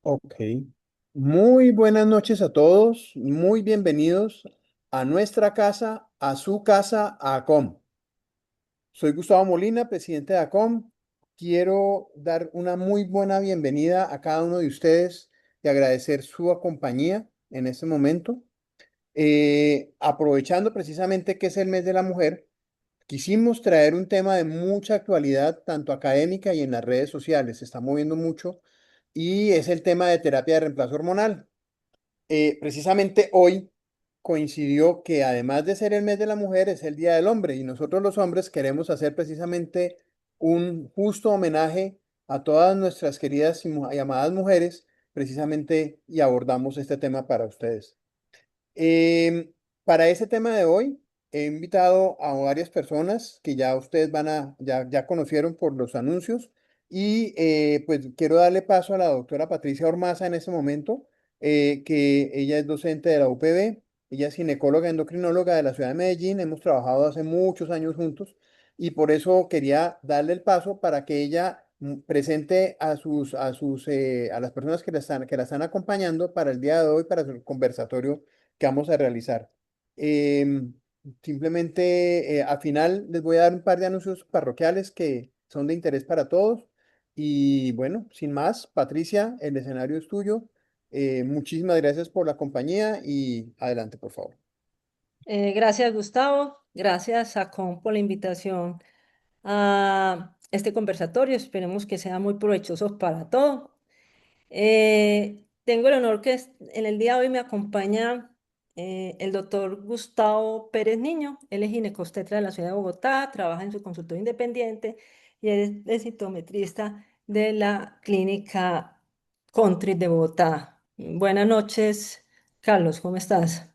Ok. Muy buenas noches a todos. Muy bienvenidos a nuestra casa, a su casa, a ACOM. Soy Gustavo Molina, presidente de ACOM. Quiero dar una muy buena bienvenida a cada uno de ustedes y agradecer su compañía en este momento. Aprovechando precisamente que es el mes de la mujer, quisimos traer un tema de mucha actualidad, tanto académica y en las redes sociales. Se está moviendo mucho y es el tema de terapia de reemplazo hormonal. Precisamente hoy coincidió que además de ser el mes de la mujer, es el Día del Hombre y nosotros los hombres queremos hacer precisamente un justo homenaje a todas nuestras queridas y amadas mujeres, precisamente, y abordamos este tema para ustedes. Em, para ese tema de hoy, he invitado a varias personas que ya ustedes ya conocieron por los anuncios y pues quiero darle paso a la doctora Patricia Ormaza en este momento, que ella es docente de la UPB, ella es ginecóloga endocrinóloga de la ciudad de Medellín, hemos trabajado hace muchos años juntos y por eso quería darle el paso para que ella presente a las personas que la están acompañando para el día de hoy, para el conversatorio que vamos a realizar. Em, Simplemente al final les voy a dar un par de anuncios parroquiales que son de interés para todos. Y bueno, sin más, Patricia, el escenario es tuyo. Muchísimas gracias por la compañía y adelante, por favor. Gracias, Gustavo. Gracias a Com por la invitación a este conversatorio. Esperemos que sea muy provechoso para todos. Tengo el honor que en el día de hoy me acompaña el doctor Gustavo Pérez Niño. Él es ginecobstetra de la ciudad de Bogotá, trabaja en su consultorio independiente y es densitometrista de la clínica Country de Bogotá. Buenas noches, Carlos, ¿cómo estás?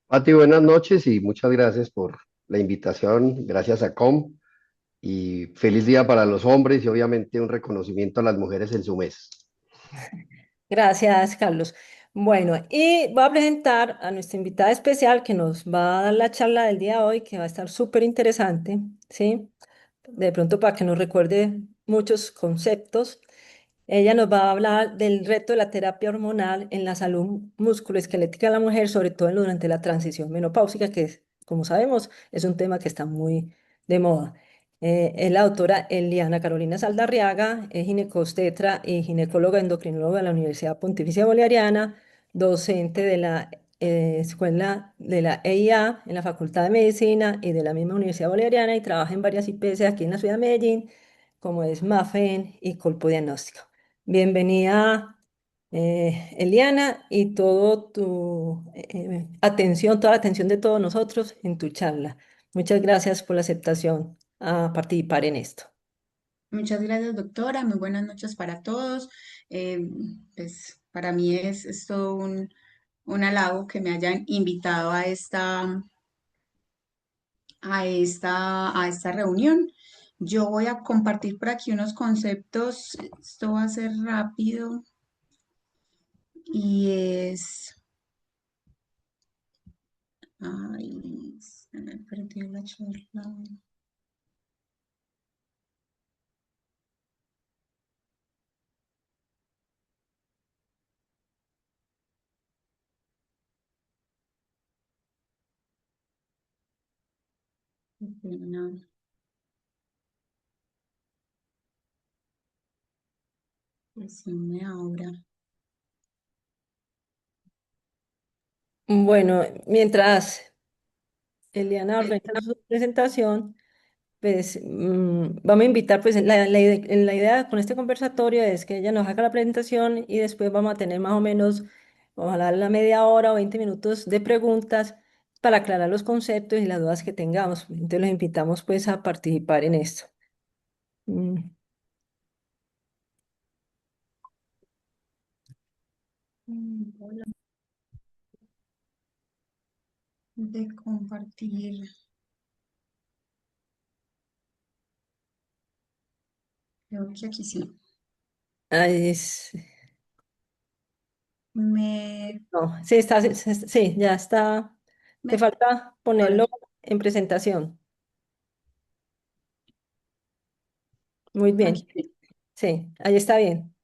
Pati, buenas noches y muchas gracias por la invitación. Gracias a COM y feliz día para los hombres y obviamente un reconocimiento a las mujeres en su mes. Gracias, Carlos. Bueno, y voy a presentar a nuestra invitada especial que nos va a dar la charla del día de hoy, que va a estar súper interesante, ¿sí? De pronto para que nos recuerde muchos conceptos. Ella nos va a hablar del reto de la terapia hormonal en la salud musculoesquelética de la mujer, sobre todo durante la transición menopáusica, que, como sabemos, es un tema que está muy de moda. Es la doctora Eliana Carolina Saldarriaga, es ginecobstetra y ginecóloga endocrinóloga de la Universidad Pontificia Bolivariana, docente de la escuela de la EIA en la Facultad de Medicina y de la misma Universidad Bolivariana y trabaja en varias IPS aquí en la ciudad de Medellín, como es MAFEN y Colpo Diagnóstico. Bienvenida, Eliana, y todo tu atención, toda la atención de todos nosotros en tu charla. Muchas gracias por la aceptación a participar en esto. Muchas gracias, doctora. Muy buenas noches para todos. Pues para mí es todo un halago que me hayan invitado a esta reunión. Yo voy a compartir por aquí unos conceptos. Esto va a ser rápido y es... Ay, se me perdió la charla. Qué pena. Decime ahora. Bueno, mientras Eliana organiza su presentación, pues vamos a invitar, pues la idea con este conversatorio es que ella nos haga la presentación y después vamos a tener más o menos, ojalá la media hora o 20 minutos de preguntas para aclarar los conceptos y las dudas que tengamos. Entonces los invitamos pues a participar en esto. Mm, Hola. De compartir. Creo que aquí sí. ay, Me, no, sí, está, sí, sí, sí, ya está. Te me, falta ahora. ponerlo en presentación. Muy bien, Aquí. sí, ahí está bien.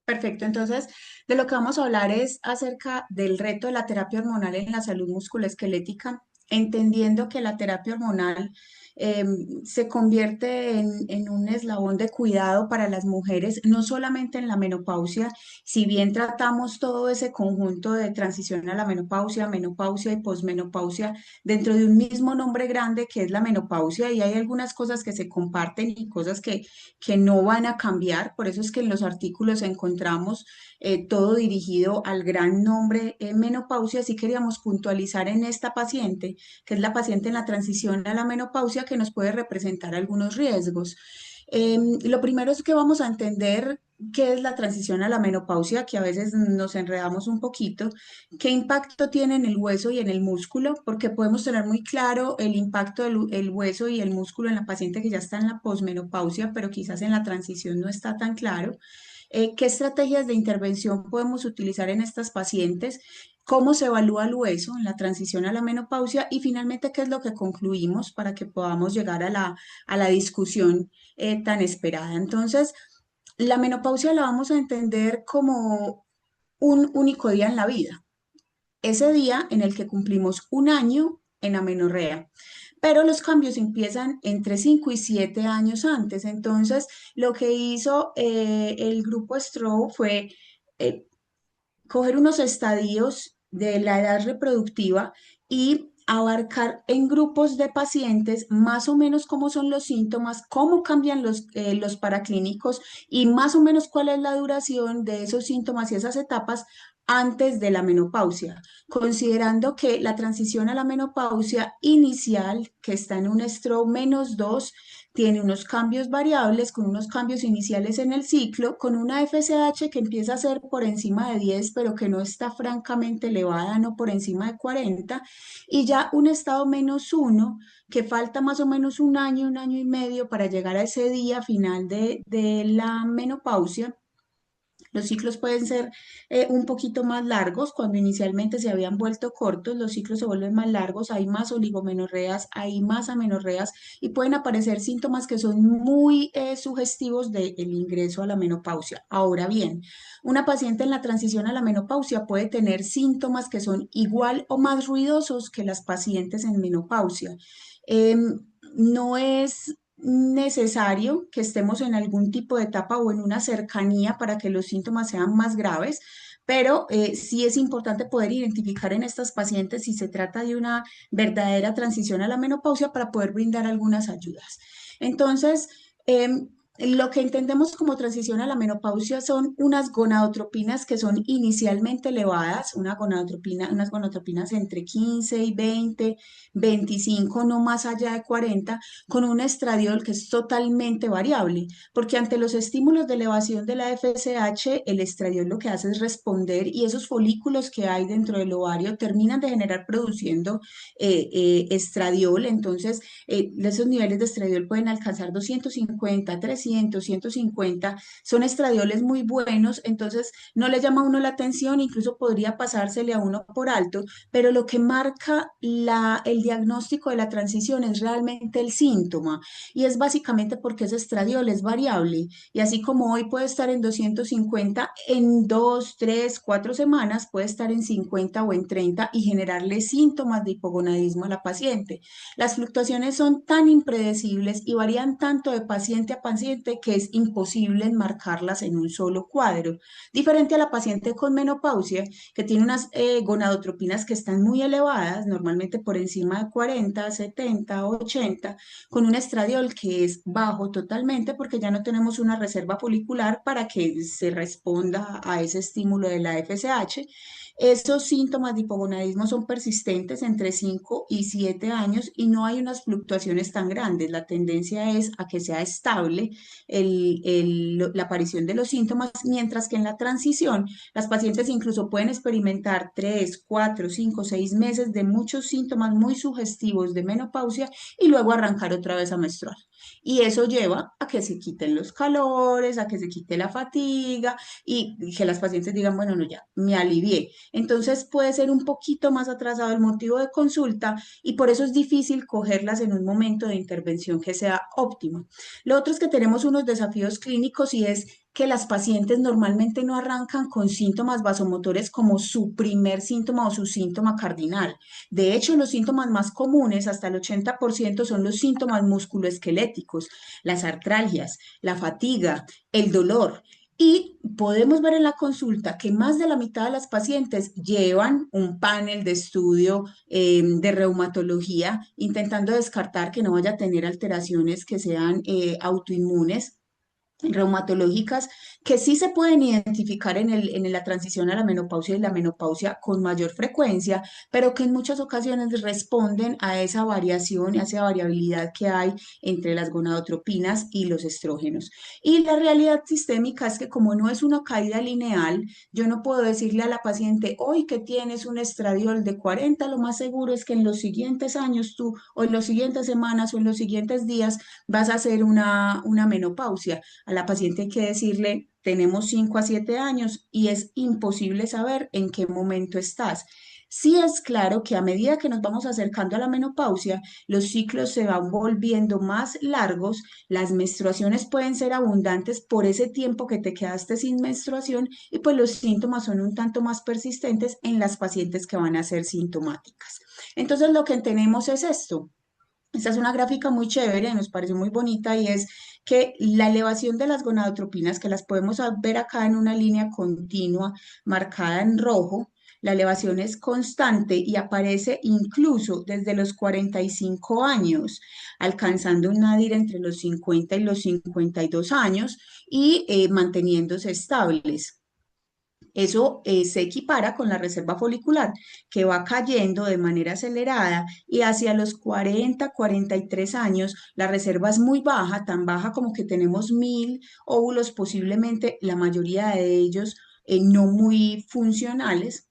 Perfecto, entonces de lo que vamos a hablar es acerca del reto de la terapia hormonal en la salud musculoesquelética, entendiendo que la terapia hormonal se convierte en un eslabón de cuidado para las mujeres, no solamente en la menopausia, si bien tratamos todo ese conjunto de transición a la menopausia, menopausia y posmenopausia dentro de un mismo nombre grande que es la menopausia, y hay algunas cosas que se comparten y cosas que no van a cambiar. Por eso es que en los artículos encontramos todo dirigido al gran nombre menopausia. Así queríamos puntualizar en esta paciente, que es la paciente en la transición a la menopausia, que nos puede representar algunos riesgos. Lo primero es que vamos a entender qué es la transición a la menopausia, que a veces nos enredamos un poquito, qué impacto tiene en el hueso y en el músculo, porque podemos tener muy claro el impacto del el hueso y el músculo en la paciente que ya está en la posmenopausia, pero quizás en la transición no está tan claro. ¿Qué estrategias de intervención podemos utilizar en estas pacientes? ¿Cómo se evalúa el hueso en la transición a la menopausia? Y finalmente, ¿qué es lo que concluimos para que podamos llegar a la discusión tan esperada? Entonces, la menopausia la vamos a entender como un único día en la vida, ese día en el que cumplimos un año en amenorrea. Pero los cambios empiezan entre 5 y 7 años antes. Entonces, lo que hizo el grupo Stroh fue eh, coger unos estadios de la edad reproductiva y abarcar en grupos de pacientes más o menos cómo son los síntomas, cómo cambian los paraclínicos y más o menos cuál es la duración de esos síntomas y esas etapas antes de la menopausia, considerando que la transición a la menopausia inicial, que está en un estro -2, tiene unos cambios variables con unos cambios iniciales en el ciclo, con una FSH que empieza a ser por encima de 10, pero que no está francamente elevada, no por encima de 40, y ya un estado -1, que falta más o menos un año y medio para llegar a ese día final de la menopausia. Los ciclos pueden ser un poquito más largos. Cuando inicialmente se habían vuelto cortos, los ciclos se vuelven más largos, hay más oligomenorreas, hay más amenorreas y pueden aparecer síntomas que son muy sugestivos del ingreso a la menopausia. Ahora bien, una paciente en la transición a la menopausia puede tener síntomas que son igual o más ruidosos que las pacientes en menopausia. No es necesario que estemos en algún tipo de etapa o en una cercanía para que los síntomas sean más graves, pero sí es importante poder identificar en estas pacientes si se trata de una verdadera transición a la menopausia para poder brindar algunas ayudas. Entonces, lo que entendemos como transición a la menopausia son unas gonadotropinas que son inicialmente elevadas, unas gonadotropinas entre 15 y 20, 25, no más allá de 40, con un estradiol que es totalmente variable, porque ante los estímulos de elevación de la FSH, el estradiol lo que hace es responder y esos folículos que hay dentro del ovario terminan de generar produciendo estradiol. Entonces, esos niveles de estradiol pueden alcanzar 250, 300, 150, son estradioles muy buenos, entonces no le llama a uno la atención, incluso podría pasársele a uno por alto, pero lo que marca el diagnóstico de la transición es realmente el síntoma y es básicamente porque ese estradiol es variable y así como hoy puede estar en 250, en 2, 3, 4 semanas puede estar en 50 o en 30 y generarle síntomas de hipogonadismo a la paciente. Las fluctuaciones son tan impredecibles y varían tanto de paciente a paciente que es imposible enmarcarlas en un solo cuadro. Diferente a la paciente con menopausia, que tiene unas gonadotropinas que están muy elevadas, normalmente por encima de 40, 70, 80, con un estradiol que es bajo totalmente porque ya no tenemos una reserva folicular para que se responda a ese estímulo de la FSH. Esos síntomas de hipogonadismo son persistentes entre 5 y 7 años y no hay unas fluctuaciones tan grandes. La tendencia es a que sea estable la aparición de los síntomas, mientras que en la transición las pacientes incluso pueden experimentar 3, 4, 5, 6 meses de muchos síntomas muy sugestivos de menopausia y luego arrancar otra vez a menstruar. Y eso lleva a que se quiten los calores, a que se quite la fatiga y que las pacientes digan, bueno, no, ya me alivié. Entonces puede ser un poquito más atrasado el motivo de consulta y por eso es difícil cogerlas en un momento de intervención que sea óptimo. Lo otro es que tenemos unos desafíos clínicos y es que las pacientes normalmente no arrancan con síntomas vasomotores como su primer síntoma o su síntoma cardinal. De hecho, los síntomas más comunes, hasta el 80%, son los síntomas musculoesqueléticos, las artralgias, la fatiga, el dolor. Y podemos ver en la consulta que más de la mitad de las pacientes llevan un panel de estudio de reumatología, intentando descartar que no vaya a tener alteraciones que sean autoinmunes reumatológicas que sí se pueden identificar en la transición a la menopausia y la menopausia con mayor frecuencia, pero que en muchas ocasiones responden a esa variación, a esa variabilidad que hay entre las gonadotropinas y los estrógenos. Y la realidad sistémica es que como no es una caída lineal, yo no puedo decirle a la paciente, hoy que tienes un estradiol de 40, lo más seguro es que en los siguientes años tú, o en las siguientes semanas, o en los siguientes días, vas a hacer una menopausia. A la paciente hay que decirle, tenemos 5 a 7 años y es imposible saber en qué momento estás. Sí es claro que a medida que nos vamos acercando a la menopausia, los ciclos se van volviendo más largos, las menstruaciones pueden ser abundantes por ese tiempo que te quedaste sin menstruación y pues los síntomas son un tanto más persistentes en las pacientes que van a ser sintomáticas. Entonces lo que tenemos es esto. Esta es una gráfica muy chévere, nos parece muy bonita y es que la elevación de las gonadotropinas, que las podemos ver acá en una línea continua marcada en rojo, la elevación es constante y aparece incluso desde los 45 años, alcanzando un nadir entre los 50 y los 52 años y manteniéndose estables. Eso se equipara con la reserva folicular, que va cayendo de manera acelerada y hacia los 40, 43 años la reserva es muy baja, tan baja como que tenemos 1000 óvulos, posiblemente la mayoría de ellos no muy funcionales.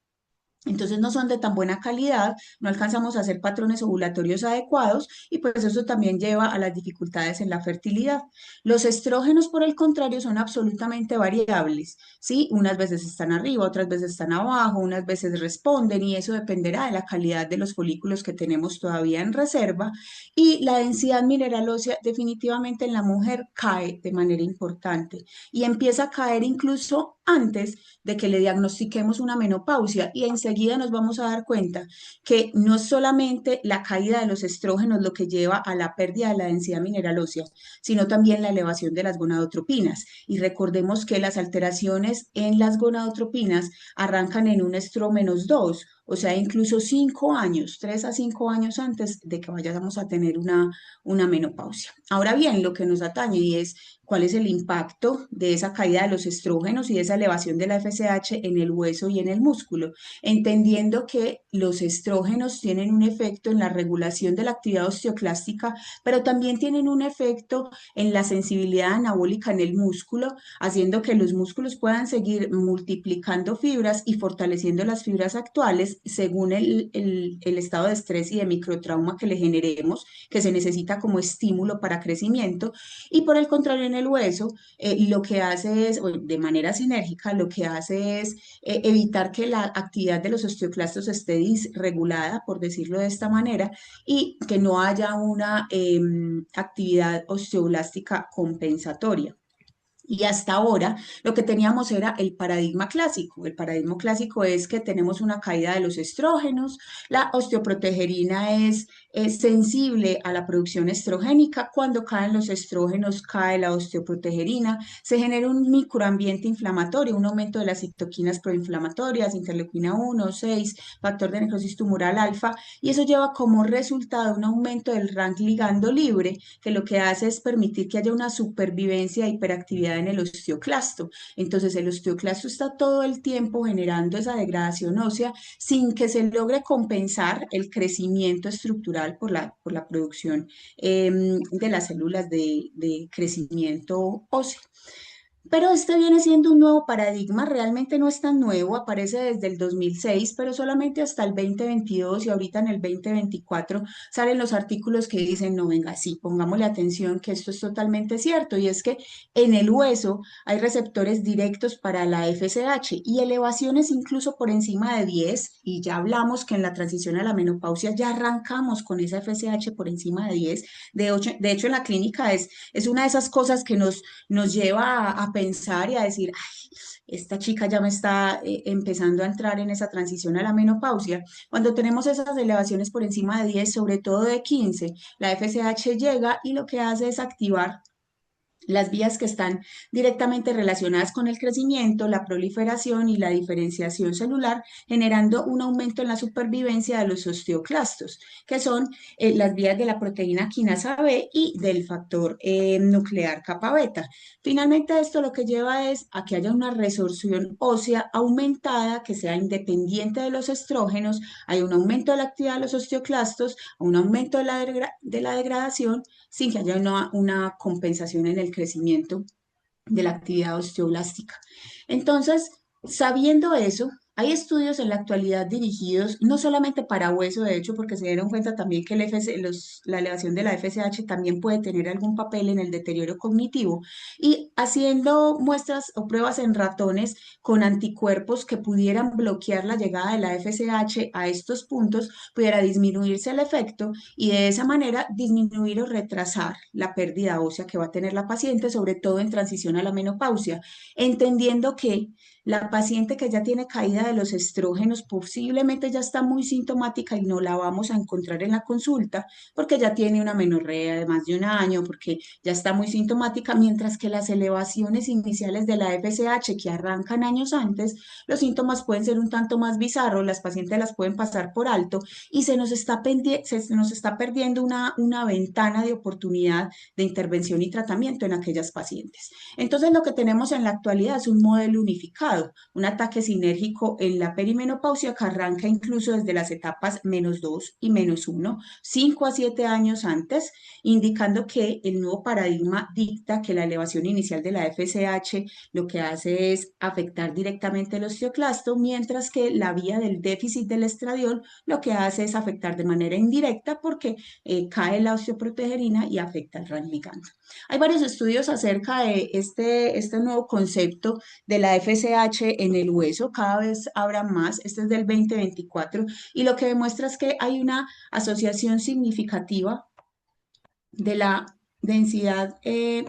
Entonces no son de tan buena calidad, no alcanzamos a hacer patrones ovulatorios adecuados y pues eso también lleva a las dificultades en la fertilidad. Los estrógenos, por el contrario, son absolutamente variables, ¿sí? Unas veces están arriba, otras veces están abajo, unas veces responden y eso dependerá de la calidad de los folículos que tenemos todavía en reserva y la densidad mineral ósea definitivamente en la mujer cae de manera importante y empieza a caer incluso antes de que le diagnostiquemos una menopausia y enseguida nos vamos a dar cuenta que no es solamente la caída de los estrógenos lo que lleva a la pérdida de la densidad mineral ósea, sino también la elevación de las gonadotropinas. Y recordemos que las alteraciones en las gonadotropinas arrancan en un estro-2, o sea, incluso 5 años, 3 a 5 años antes de que vayamos a tener una menopausia. Ahora bien, lo que nos atañe y es cuál es el impacto de esa caída de los estrógenos y de esa elevación de la FSH en el hueso y en el músculo, entendiendo que los estrógenos tienen un efecto en la regulación de la actividad osteoclástica, pero también tienen un efecto en la sensibilidad anabólica en el músculo, haciendo que los músculos puedan seguir multiplicando fibras y fortaleciendo las fibras actuales según el estado de estrés y de microtrauma que le generemos, que se necesita como estímulo para crecimiento. Y por el contrario, en el hueso, lo que hace es, de manera sinérgica, lo que hace es evitar que la actividad de los osteoclastos esté disregulada, por decirlo de esta manera, y que no haya una actividad osteoblástica compensatoria. Y hasta ahora lo que teníamos era el paradigma clásico. El paradigma clásico es que tenemos una caída de los estrógenos, la osteoprotegerina es sensible a la producción estrogénica. Cuando caen los estrógenos, cae la osteoprotegerina, se genera un microambiente inflamatorio, un aumento de las citoquinas proinflamatorias, interleuquina 1, 6, factor de necrosis tumoral alfa, y eso lleva como resultado un aumento del rank ligando libre, que lo que hace es permitir que haya una supervivencia e hiperactividad en el osteoclasto. Entonces el osteoclasto está todo el tiempo generando esa degradación ósea sin que se logre compensar el crecimiento estructural por la producción de las células de crecimiento óseo. Pero este viene siendo un nuevo paradigma, realmente no es tan nuevo, aparece desde el 2006, pero solamente hasta el 2022 y ahorita en el 2024 salen los artículos que dicen, no, venga, sí, pongámosle atención que esto es totalmente cierto, y es que en el hueso hay receptores directos para la FSH y elevaciones incluso por encima de 10, y ya hablamos que en la transición a la menopausia ya arrancamos con esa FSH por encima de 10, de hecho en la clínica es una de esas cosas que nos lleva a pensar y a decir, ay, esta chica ya me está empezando a entrar en esa transición a la menopausia. Cuando tenemos esas elevaciones por encima de 10, sobre todo de 15, la FSH llega y lo que hace es activar las vías que están directamente relacionadas con el crecimiento, la proliferación y la diferenciación celular, generando un aumento en la supervivencia de los osteoclastos, que son las vías de la proteína quinasa B y del factor nuclear kappa beta. Finalmente, esto lo que lleva es a que haya una resorción ósea aumentada que sea independiente de los estrógenos, hay un aumento de la actividad de los osteoclastos, un aumento de la degradación sin que haya una compensación en el crecimiento de la actividad osteoblástica. Entonces, sabiendo eso, hay estudios en la actualidad dirigidos no solamente para hueso, de hecho, porque se dieron cuenta también que la elevación de la FSH también puede tener algún papel en el deterioro cognitivo, y haciendo muestras o pruebas en ratones con anticuerpos que pudieran bloquear la llegada de la FSH a estos puntos, pudiera disminuirse el efecto y de esa manera disminuir o retrasar la pérdida ósea que va a tener la paciente, sobre todo en transición a la menopausia, entendiendo que la paciente que ya tiene caída de los estrógenos posiblemente ya está muy sintomática y no la vamos a encontrar en la consulta porque ya tiene una menorrea de más de un año, porque ya está muy sintomática, mientras que las elevaciones iniciales de la FSH que arrancan años antes, los síntomas pueden ser un tanto más bizarros, las pacientes las pueden pasar por alto y se nos está perdiendo una ventana de oportunidad de intervención y tratamiento en aquellas pacientes. Entonces, lo que tenemos en la actualidad es un modelo unificado, un ataque sinérgico en la perimenopausia que arranca incluso desde las etapas -2 y -1, 5 a 7 años antes, indicando que el nuevo paradigma dicta que la elevación inicial de la FSH lo que hace es afectar directamente el osteoclasto, mientras que la vía del déficit del estradiol lo que hace es afectar de manera indirecta porque cae la osteoprotegerina y afecta el RAS ligando. Hay varios estudios acerca de este nuevo concepto de la FSH en el hueso, cada vez habrá más, este es del 2024, y lo que demuestra es que hay una asociación significativa de la densidad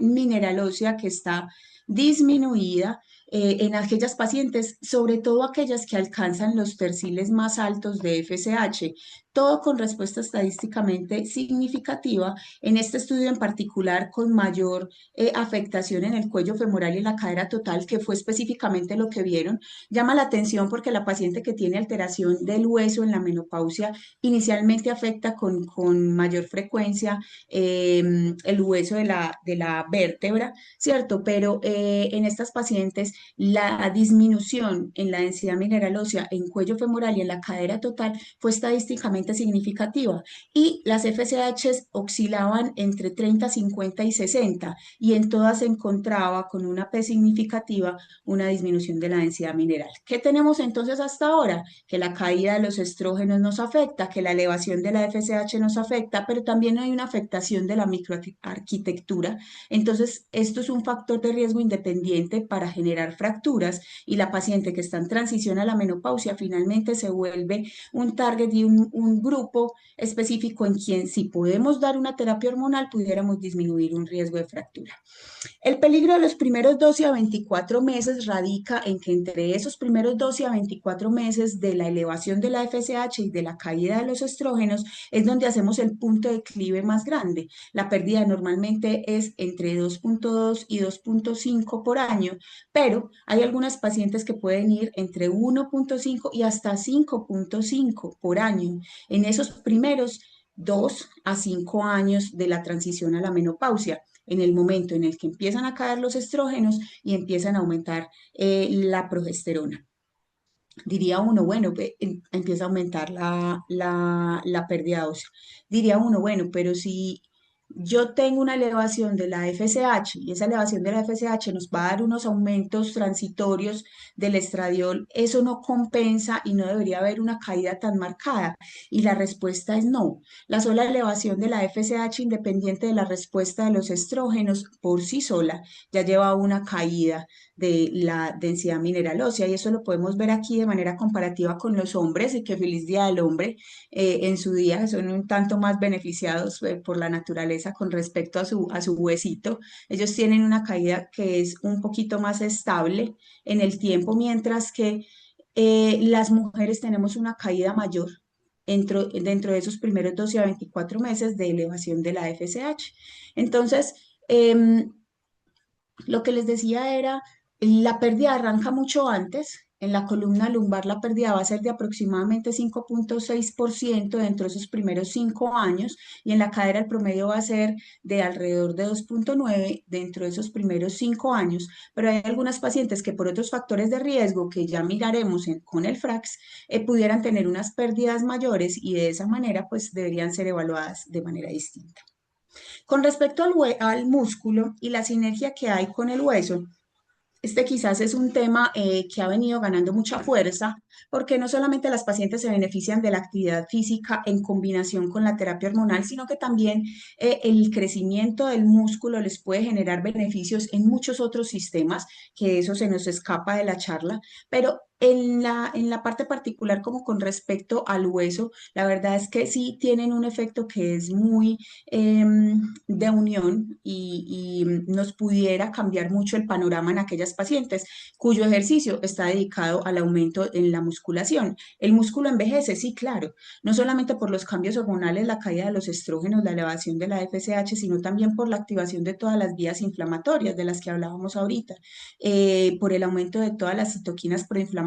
mineral ósea que está disminuida en aquellas pacientes, sobre todo aquellas que alcanzan los terciles más altos de FSH, todo con respuesta estadísticamente significativa. En este estudio en particular, con mayor afectación en el cuello femoral y en la cadera total, que fue específicamente lo que vieron, llama la atención porque la paciente que tiene alteración del hueso en la menopausia inicialmente afecta con mayor frecuencia el hueso de la vértebra, ¿cierto? Pero en estas pacientes la disminución en la densidad mineral ósea en cuello femoral y en la cadera total fue estadísticamente significativa y las FSH oscilaban entre 30, 50 y 60 y en todas se encontraba con una P significativa una disminución de la densidad mineral. ¿Qué tenemos entonces hasta ahora? Que la caída de los estrógenos nos afecta, que la elevación de la FSH nos afecta, pero también hay una afectación de la microarquitectura. Entonces, esto es un factor de riesgo independiente para generar fracturas y la paciente que está en transición a la menopausia finalmente se vuelve un target y un grupo específico en quien si podemos dar una terapia hormonal pudiéramos disminuir un riesgo de fractura. El peligro de los primeros 12 a 24 meses radica en que entre esos primeros 12 a 24 meses de la elevación de la FSH y de la caída de los estrógenos es donde hacemos el punto de declive más grande. La pérdida normalmente es entre 2.2 y 2.5 por año, pero hay algunas pacientes que pueden ir entre 1.5 y hasta 5.5 por año en esos primeros 2 a 5 años de la transición a la menopausia, en el momento en el que empiezan a caer los estrógenos y empiezan a aumentar la progesterona. Diría uno, bueno, empieza a aumentar la pérdida ósea. Diría uno, bueno, pero si yo tengo una elevación de la FSH y esa elevación de la FSH nos va a dar unos aumentos transitorios del estradiol, eso no compensa y no debería haber una caída tan marcada. Y la respuesta es no. La sola elevación de la FSH independiente de la respuesta de los estrógenos por sí sola ya lleva a una caída de la densidad mineral ósea y eso lo podemos ver aquí de manera comparativa con los hombres y que feliz día del hombre en su día, que son un tanto más beneficiados por la naturaleza fortaleza con respecto a su huesito. Ellos tienen una caída que es un poquito más estable en el tiempo, mientras que las mujeres tenemos una caída mayor dentro de esos primeros 12 a 24 meses de elevación de la FSH. Entonces, lo que les decía era, la pérdida arranca mucho antes. En la columna lumbar la pérdida va a ser de aproximadamente 5,6% dentro de esos primeros 5 años y en la cadera el promedio va a ser de alrededor de 2,9 dentro de esos primeros 5 años. Pero hay algunas pacientes que por otros factores de riesgo que ya miraremos con el FRAX pudieran tener unas pérdidas mayores y de esa manera pues deberían ser evaluadas de manera distinta. Con respecto al músculo y la sinergia que hay con el hueso, este quizás es un tema que ha venido ganando mucha fuerza porque no solamente las pacientes se benefician de la actividad física en combinación con la terapia hormonal, sino que también el crecimiento del músculo les puede generar beneficios en muchos otros sistemas, que eso se nos escapa de la charla, pero en la parte particular como con respecto al hueso, la verdad es que sí tienen un efecto que es muy de unión y nos pudiera cambiar mucho el panorama en aquellas pacientes cuyo ejercicio está dedicado al aumento en la musculación. El músculo envejece, sí, claro, no solamente por los cambios hormonales, la caída de los estrógenos, la elevación de la FSH, sino también por la activación de todas las vías inflamatorias de las que hablábamos ahorita, por el aumento de todas las citoquinas proinflamatorias,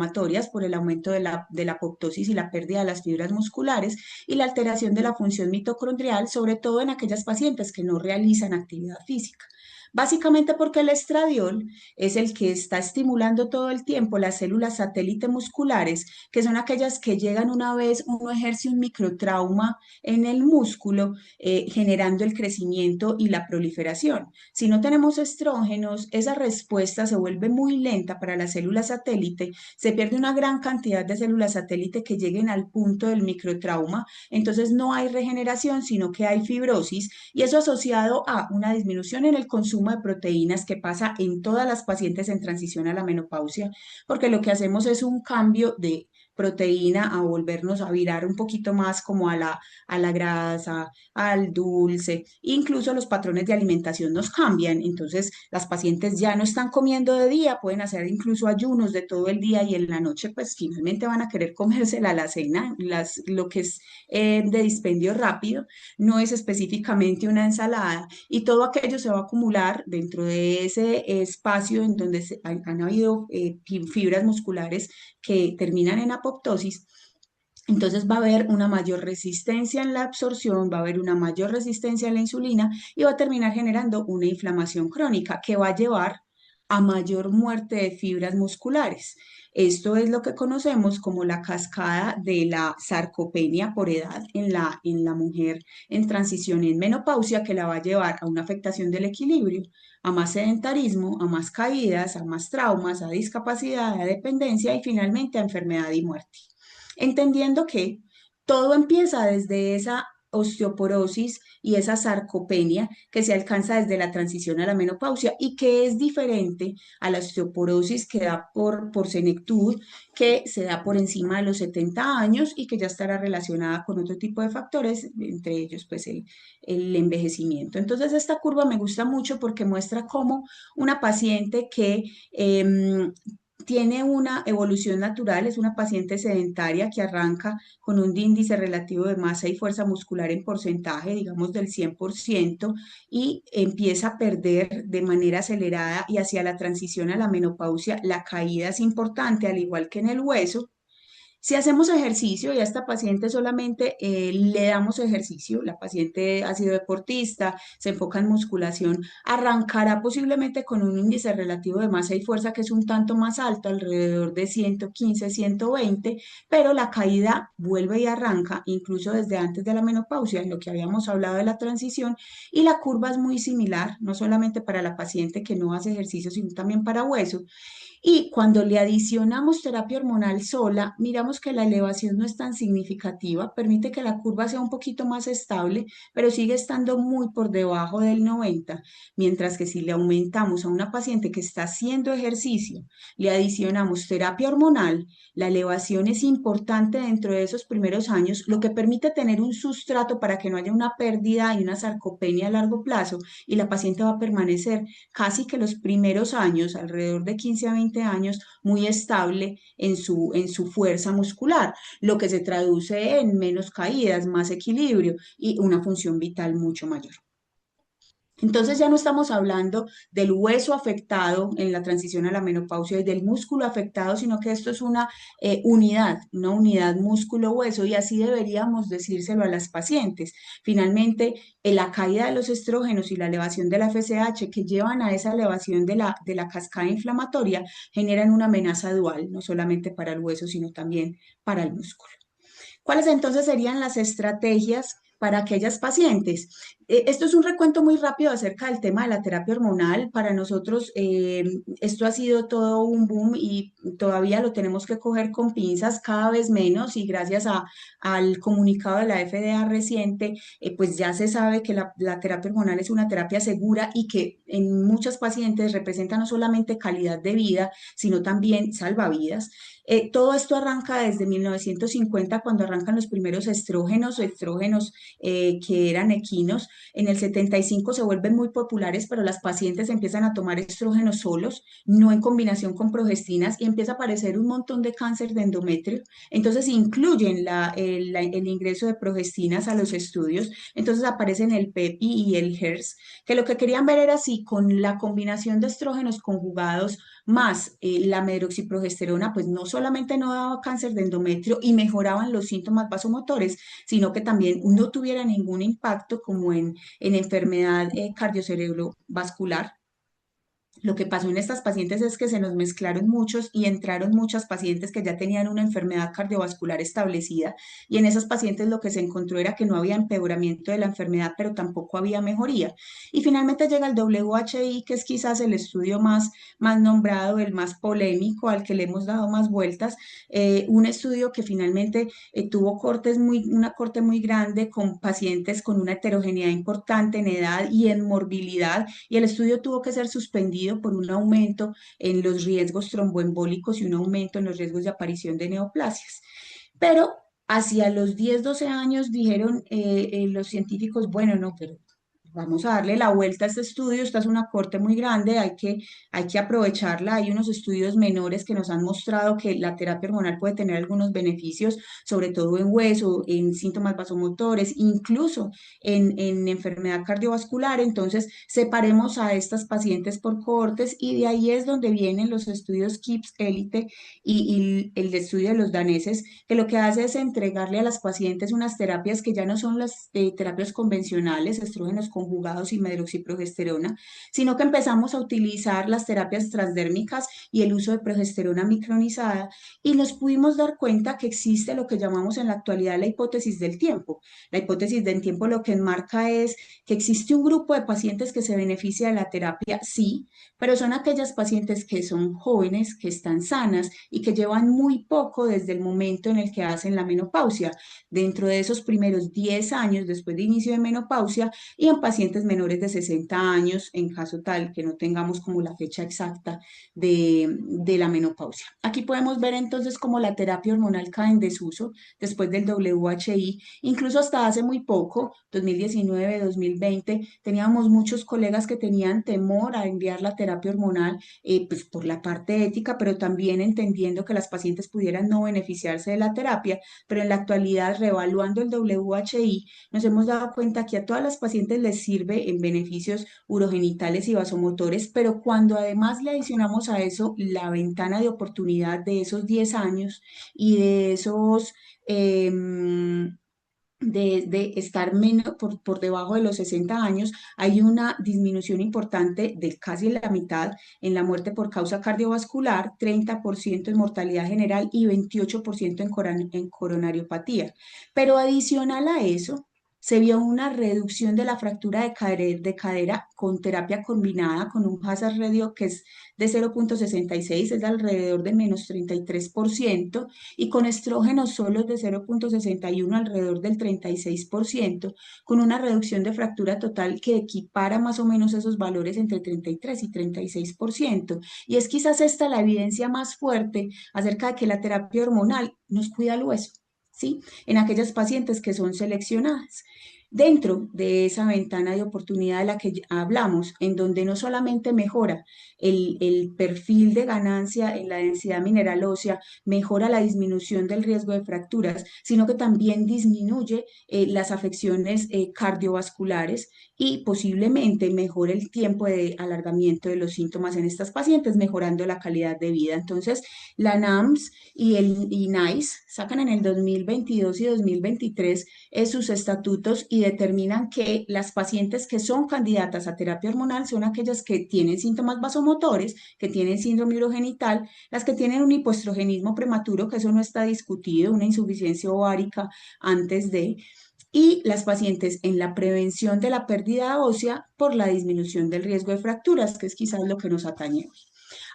por el aumento de la apoptosis y la pérdida de las fibras musculares y la alteración de la función mitocondrial, sobre todo en aquellas pacientes que no realizan actividad física. Básicamente porque el estradiol es el que está estimulando todo el tiempo las células satélite musculares, que son aquellas que llegan una vez uno ejerce un microtrauma en el músculo, generando el crecimiento y la proliferación. Si no tenemos estrógenos, esa respuesta se vuelve muy lenta para las células satélite, se pierde una gran cantidad de células satélite que lleguen al punto del microtrauma, entonces no hay regeneración, sino que hay fibrosis y eso asociado a una disminución en el consumo de proteínas que pasa en todas las pacientes en transición a la menopausia, porque lo que hacemos es un cambio de proteína a volvernos a virar un poquito más como a la grasa, al dulce, incluso los patrones de alimentación nos cambian, entonces las pacientes ya no están comiendo de día, pueden hacer incluso ayunos de todo el día y en la noche pues finalmente van a querer comerse la alacena, lo que es de dispendio rápido, no es específicamente una ensalada y todo aquello se va a acumular dentro de ese espacio en donde han habido fibras musculares que terminan en apoptosis. Entonces va a haber una mayor resistencia en la absorción, va a haber una mayor resistencia a la insulina y va a terminar generando una inflamación crónica que va a llevar a mayor muerte de fibras musculares. Esto es lo que conocemos como la cascada de la sarcopenia por edad en la mujer en transición en menopausia, que la va a llevar a una afectación del equilibrio, a más sedentarismo, a más caídas, a más traumas, a discapacidad, a dependencia y finalmente a enfermedad y muerte. Entendiendo que todo empieza desde esa osteoporosis y esa sarcopenia que se alcanza desde la transición a la menopausia y que es diferente a la osteoporosis que da por senectud, que se da por encima de los 70 años y que ya estará relacionada con otro tipo de factores, entre ellos pues el envejecimiento. Entonces esta curva me gusta mucho porque muestra cómo una paciente que tiene una evolución natural, es una paciente sedentaria que arranca con un índice relativo de masa y fuerza muscular en porcentaje, digamos del 100%, y empieza a perder de manera acelerada y hacia la transición a la menopausia, la caída es importante, al igual que en el hueso. Si hacemos ejercicio y a esta paciente solamente le damos ejercicio, la paciente ha sido deportista, se enfoca en musculación, arrancará posiblemente con un índice relativo de masa y fuerza que es un tanto más alto, alrededor de 115, 120, pero la caída vuelve y arranca incluso desde antes de la menopausia, en lo que habíamos hablado de la transición, y la curva es muy similar, no solamente para la paciente que no hace ejercicio, sino también para hueso. Y cuando le adicionamos terapia hormonal sola, miramos vemos que la elevación no es tan significativa, permite que la curva sea un poquito más estable, pero sigue estando muy por debajo del 90, mientras que si le aumentamos a una paciente que está haciendo ejercicio, le adicionamos terapia hormonal, la elevación es importante dentro de esos primeros años, lo que permite tener un sustrato para que no haya una pérdida y una sarcopenia a largo plazo, y la paciente va a permanecer casi que los primeros años, alrededor de 15 a 20 años, muy estable en su fuerza muscular, lo que se traduce en menos caídas, más equilibrio y una función vital mucho mayor. Entonces ya no estamos hablando del hueso afectado en la transición a la menopausia y del músculo afectado, sino que esto es una unidad músculo-hueso, y así deberíamos decírselo a las pacientes. Finalmente, la caída de los estrógenos y la elevación de la FSH que llevan a esa elevación de la cascada inflamatoria generan una amenaza dual, no solamente para el hueso, sino también para el músculo. ¿Cuáles entonces serían las estrategias para aquellas pacientes? Esto es un recuento muy rápido acerca del tema de la terapia hormonal. Para nosotros esto ha sido todo un boom y todavía lo tenemos que coger con pinzas cada vez menos, y gracias al comunicado de la FDA reciente, pues ya se sabe que la terapia hormonal es una terapia segura y que en muchas pacientes representa no solamente calidad de vida, sino también salvavidas. Todo esto arranca desde 1950, cuando arrancan los primeros estrógenos que eran equinos. En el 75 se vuelven muy populares, pero las pacientes empiezan a tomar estrógenos solos, no en combinación con progestinas, y empieza a aparecer un montón de cáncer de endometrio. Entonces incluyen el ingreso de progestinas a los estudios. Entonces aparecen el PEPI y el HERS, que lo que querían ver era si con la combinación de estrógenos conjugados más la medroxiprogesterona, pues no solamente no daba cáncer de endometrio y mejoraban los síntomas vasomotores, sino que también no tuviera ningún impacto como en enfermedad cardiocerebrovascular. Lo que pasó en estas pacientes es que se nos mezclaron muchos y entraron muchas pacientes que ya tenían una enfermedad cardiovascular establecida, y en esas pacientes lo que se encontró era que no había empeoramiento de la enfermedad, pero tampoco había mejoría. Y finalmente llega el WHI, que es quizás el estudio más nombrado, el más polémico, al que le hemos dado más vueltas, un estudio que finalmente tuvo una corte muy grande con pacientes con una heterogeneidad importante en edad y en morbilidad, y el estudio tuvo que ser suspendido por un aumento en los riesgos tromboembólicos y un aumento en los riesgos de aparición de neoplasias. Pero hacia los 10, 12 años dijeron los científicos, bueno, no, pero vamos a darle la vuelta a este estudio. Esta es una corte muy grande, hay que aprovecharla. Hay unos estudios menores que nos han mostrado que la terapia hormonal puede tener algunos beneficios, sobre todo en hueso, en síntomas vasomotores, incluso en enfermedad cardiovascular. Entonces, separemos a estas pacientes por cohortes, y de ahí es donde vienen los estudios KIPS Elite y el estudio de los daneses, que lo que hace es entregarle a las pacientes unas terapias que ya no son las terapias convencionales, estrógenos conjugados y medroxiprogesterona, sino que empezamos a utilizar las terapias transdérmicas y el uso de progesterona micronizada, y nos pudimos dar cuenta que existe lo que llamamos en la actualidad la hipótesis del tiempo. La hipótesis del tiempo lo que enmarca es que existe un grupo de pacientes que se beneficia de la terapia, sí, pero son aquellas pacientes que son jóvenes, que están sanas y que llevan muy poco desde el momento en el que hacen la menopausia, dentro de esos primeros 10 años después de inicio de menopausia, y en pacientes menores de 60 años, en caso tal que no tengamos como la fecha exacta de la menopausia. Aquí podemos ver entonces cómo la terapia hormonal cae en desuso después del WHI, incluso hasta hace muy poco, 2019, 2020, teníamos muchos colegas que tenían temor a enviar la terapia hormonal, pues por la parte ética, pero también entendiendo que las pacientes pudieran no beneficiarse de la terapia. Pero en la actualidad, reevaluando el WHI, nos hemos dado cuenta que a todas las pacientes les sirve en beneficios urogenitales y vasomotores, pero cuando además le adicionamos a eso la ventana de oportunidad de esos 10 años y de esos... de estar menos por debajo de los 60 años, hay una disminución importante de casi la mitad en la muerte por causa cardiovascular, 30% en mortalidad general y 28% en coronariopatía. Pero adicional a eso, se vio una reducción de la fractura de cadera con terapia combinada con un hazard ratio que es de 0,66, es de alrededor de menos 33%, y con estrógenos solos de 0,61, alrededor del 36%, con una reducción de fractura total que equipara más o menos esos valores entre 33 y 36%. Y es quizás esta la evidencia más fuerte acerca de que la terapia hormonal nos cuida el hueso, ¿sí? En aquellas pacientes que son seleccionadas. Dentro de esa ventana de oportunidad de la que hablamos, en donde no solamente mejora el perfil de ganancia en la densidad mineral ósea, mejora la disminución del riesgo de fracturas, sino que también disminuye las afecciones cardiovasculares y posiblemente mejore el tiempo de alargamiento de los síntomas en estas pacientes, mejorando la calidad de vida. Entonces, la NAMS y el NICE sacan en el 2022 y 2023 sus estatutos y determinan que las pacientes que son candidatas a terapia hormonal son aquellas que tienen síntomas vasomotores, que tienen síndrome urogenital, las que tienen un hipoestrogenismo prematuro, que eso no está discutido, una insuficiencia ovárica antes de, y las pacientes en la prevención de la pérdida ósea por la disminución del riesgo de fracturas, que es quizás lo que nos atañe hoy.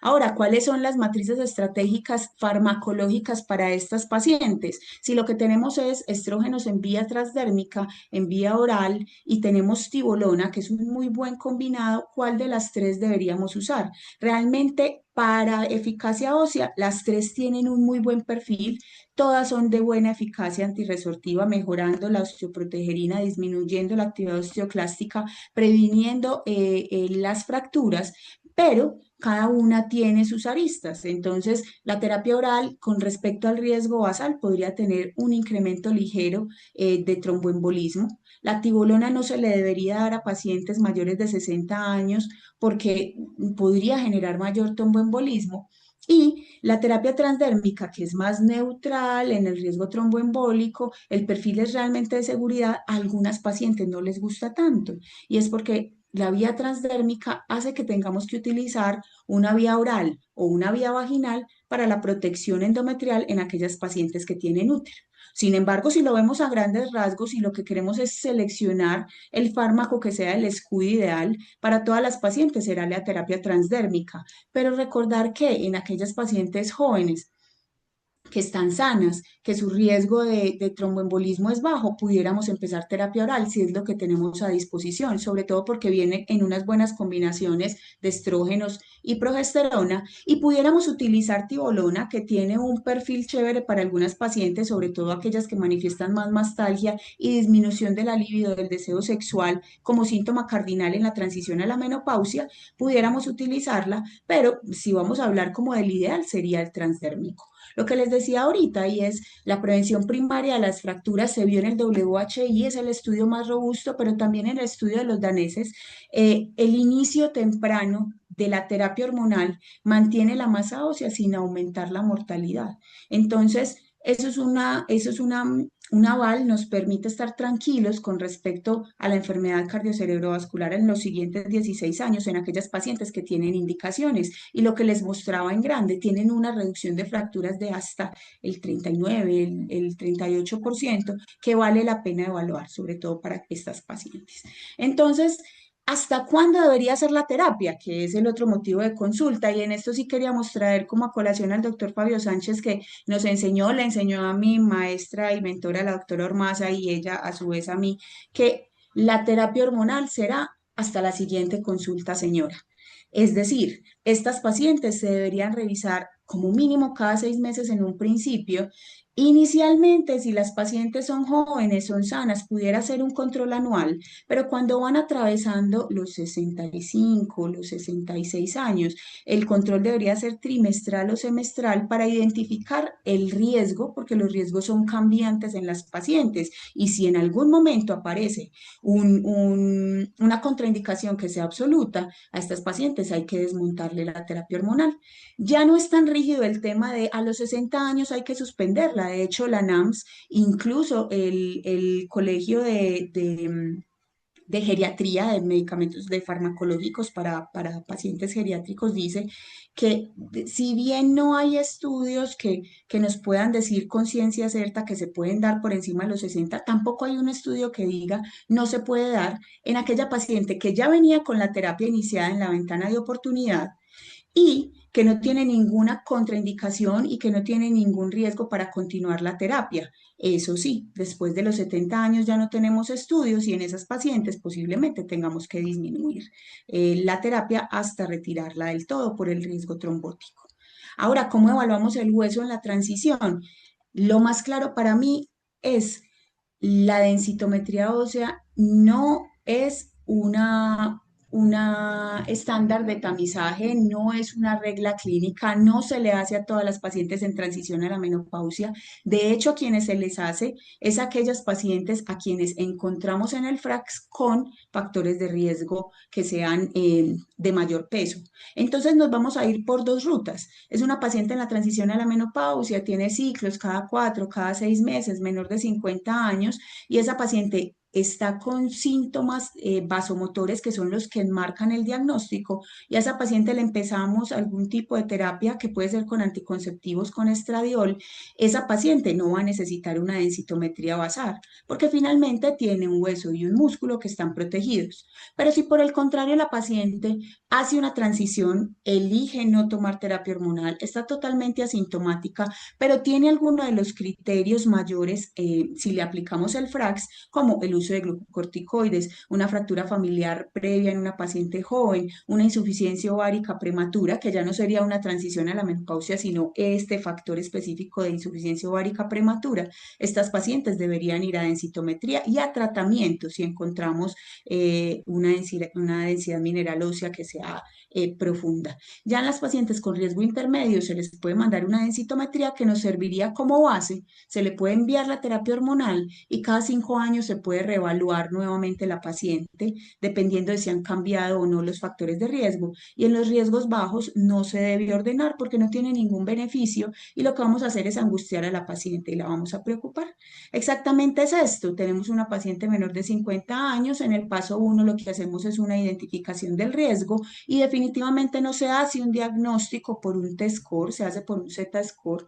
Ahora, ¿cuáles son las matrices estratégicas farmacológicas para estas pacientes? Si lo que tenemos es estrógenos en vía transdérmica, en vía oral, y tenemos tibolona, que es un muy buen combinado, ¿cuál de las tres deberíamos usar? Realmente, para eficacia ósea, las tres tienen un muy buen perfil, todas son de buena eficacia antirresortiva, mejorando la osteoprotegerina, disminuyendo la actividad osteoclástica, previniendo las fracturas, pero cada una tiene sus aristas. Entonces, la terapia oral con respecto al riesgo basal podría tener un incremento ligero de tromboembolismo. La tibolona no se le debería dar a pacientes mayores de 60 años porque podría generar mayor tromboembolismo. Y la terapia transdérmica, que es más neutral en el riesgo tromboembólico, el perfil es realmente de seguridad, a algunas pacientes no les gusta tanto. Y es porque la vía transdérmica hace que tengamos que utilizar una vía oral o una vía vaginal para la protección endometrial en aquellas pacientes que tienen útero. Sin embargo, si lo vemos a grandes rasgos y lo que queremos es seleccionar el fármaco que sea el escudo ideal para todas las pacientes, será la terapia transdérmica. Pero recordar que en aquellas pacientes jóvenes que están sanas, que su riesgo de tromboembolismo es bajo, pudiéramos empezar terapia oral si es lo que tenemos a disposición, sobre todo porque viene en unas buenas combinaciones de estrógenos y progesterona, y pudiéramos utilizar tibolona, que tiene un perfil chévere para algunas pacientes, sobre todo aquellas que manifiestan más mastalgia y disminución de la libido, del deseo sexual como síntoma cardinal en la transición a la menopausia, pudiéramos utilizarla, pero si vamos a hablar como del ideal sería el transdérmico. Lo que les decía ahorita, y es la prevención primaria de las fracturas, se vio en el WHI, es el estudio más robusto, pero también en el estudio de los daneses, el inicio temprano de la terapia hormonal mantiene la masa ósea sin aumentar la mortalidad. Entonces, un aval, nos permite estar tranquilos con respecto a la enfermedad cardiocerebrovascular en los siguientes 16 años en aquellas pacientes que tienen indicaciones. Y lo que les mostraba en grande, tienen una reducción de fracturas de hasta el 39, el 38%, que vale la pena evaluar, sobre todo para estas pacientes. Entonces, ¿hasta cuándo debería ser la terapia? Que es el otro motivo de consulta. Y en esto sí queríamos traer como a colación al doctor Fabio Sánchez, que nos enseñó, le enseñó a mi maestra y mentora, la doctora Ormaza, y ella a su vez a mí, que la terapia hormonal será hasta la siguiente consulta, señora. Es decir, estas pacientes se deberían revisar como mínimo cada 6 meses en un principio. Inicialmente, si las pacientes son jóvenes, son sanas, pudiera ser un control anual, pero cuando van atravesando los 65, los 66 años, el control debería ser trimestral o semestral para identificar el riesgo, porque los riesgos son cambiantes en las pacientes. Y si en algún momento aparece una contraindicación que sea absoluta, a estas pacientes hay que desmontarle la terapia hormonal. Ya no es tan rígido el tema de a los 60 años hay que suspenderla. De hecho, la NAMS, incluso el colegio de geriatría, de medicamentos de farmacológicos para pacientes geriátricos, dice que si bien no hay estudios que nos puedan decir con ciencia cierta que se pueden dar por encima de los 60, tampoco hay un estudio que diga no se puede dar en aquella paciente que ya venía con la terapia iniciada en la ventana de oportunidad y que no tiene ninguna contraindicación y que no tiene ningún riesgo para continuar la terapia. Eso sí, después de los 70 años ya no tenemos estudios y en esas pacientes posiblemente tengamos que disminuir la terapia hasta retirarla del todo por el riesgo trombótico. Ahora, ¿cómo evaluamos el hueso en la transición? Lo más claro para mí es la densitometría ósea no es una estándar de tamizaje, no es una regla clínica, no se le hace a todas las pacientes en transición a la menopausia. De hecho, a quienes se les hace es a aquellas pacientes a quienes encontramos en el FRAX con factores de riesgo que sean de mayor peso. Entonces nos vamos a ir por dos rutas. Es una paciente en la transición a la menopausia, tiene ciclos cada 4, cada 6 meses, menor de 50 años, y esa paciente está con síntomas vasomotores que son los que enmarcan el diagnóstico, y a esa paciente le empezamos algún tipo de terapia que puede ser con anticonceptivos, con estradiol. Esa paciente no va a necesitar una densitometría basal, porque finalmente tiene un hueso y un músculo que están protegidos. Pero si por el contrario la paciente hace una transición, elige no tomar terapia hormonal, está totalmente asintomática, pero tiene alguno de los criterios mayores si le aplicamos el FRAX, como el uso de glucocorticoides, una fractura familiar previa en una paciente joven, una insuficiencia ovárica prematura, que ya no sería una transición a la menopausia, sino este factor específico de insuficiencia ovárica prematura. Estas pacientes deberían ir a densitometría y a tratamiento si encontramos una densidad mineral ósea que sea profunda. Ya en las pacientes con riesgo intermedio se les puede mandar una densitometría que nos serviría como base, se le puede enviar la terapia hormonal y cada 5 años se puede reevaluar nuevamente la paciente dependiendo de si han cambiado o no los factores de riesgo. Y en los riesgos bajos no se debe ordenar porque no tiene ningún beneficio y lo que vamos a hacer es angustiar a la paciente y la vamos a preocupar. Exactamente es esto. Tenemos una paciente menor de 50 años. En el paso 1 lo que hacemos es una identificación del riesgo y definitivamente no se hace un diagnóstico por un T-score, se hace por un Z-score.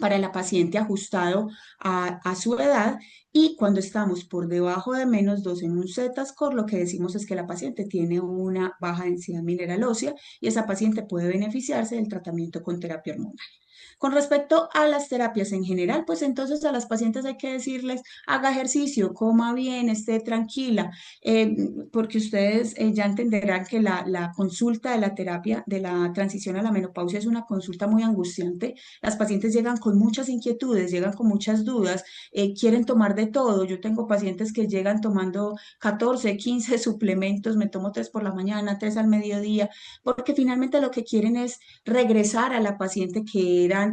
Para la paciente ajustado a su edad, y cuando estamos por debajo de -2 en un Z-score, lo que decimos es que la paciente tiene una baja densidad mineral ósea y esa paciente puede beneficiarse del tratamiento con terapia hormonal. Con respecto a las terapias en general, pues entonces a las pacientes hay que decirles, haga ejercicio, coma bien, esté tranquila, porque ustedes ya entenderán que la consulta de la terapia de la transición a la menopausia es una consulta muy angustiante. Las pacientes llegan con muchas inquietudes, llegan con muchas dudas, quieren tomar de todo. Yo tengo pacientes que llegan tomando 14, 15 suplementos, me tomo 3 por la mañana, 3 al mediodía, porque finalmente lo que quieren es regresar a la paciente que eran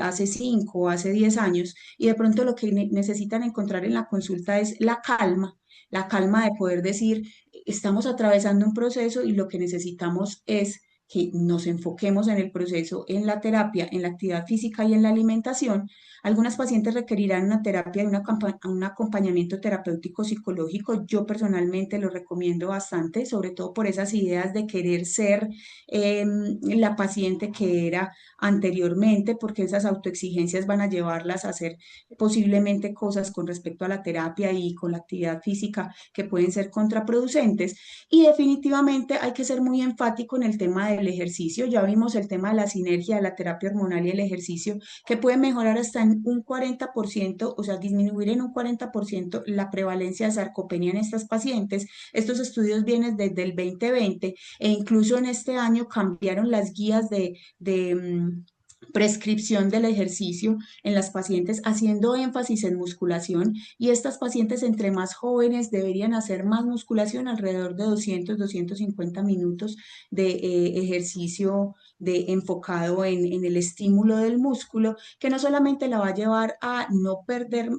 hace 5 o hace 10 años, y de pronto lo que necesitan encontrar en la consulta es la calma de poder decir, estamos atravesando un proceso y lo que necesitamos es que nos enfoquemos en el proceso, en la terapia, en la actividad física y en la alimentación. Algunas pacientes requerirán una terapia y un acompañamiento terapéutico psicológico. Yo personalmente lo recomiendo bastante, sobre todo por esas ideas de querer ser la paciente que era anteriormente, porque esas autoexigencias van a llevarlas a hacer posiblemente cosas con respecto a la terapia y con la actividad física que pueden ser contraproducentes. Y definitivamente hay que ser muy enfático en el tema del ejercicio. Ya vimos el tema de la sinergia de la terapia hormonal y el ejercicio, que puede mejorar hasta en un 40%, o sea, disminuir en un 40% la prevalencia de sarcopenia en estas pacientes. Estos estudios vienen desde el 2020 e incluso en este año cambiaron las guías de prescripción del ejercicio en las pacientes, haciendo énfasis en musculación, y estas pacientes entre más jóvenes deberían hacer más musculación, alrededor de 200, 250 minutos de ejercicio enfocado en el estímulo del músculo, que no solamente la va a llevar a no perder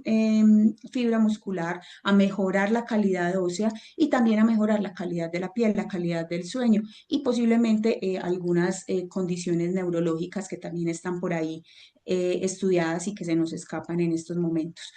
fibra muscular, a mejorar la calidad ósea y también a mejorar la calidad de la piel, la calidad del sueño y posiblemente algunas condiciones neurológicas que también están por ahí estudiadas y que se nos escapan en estos momentos.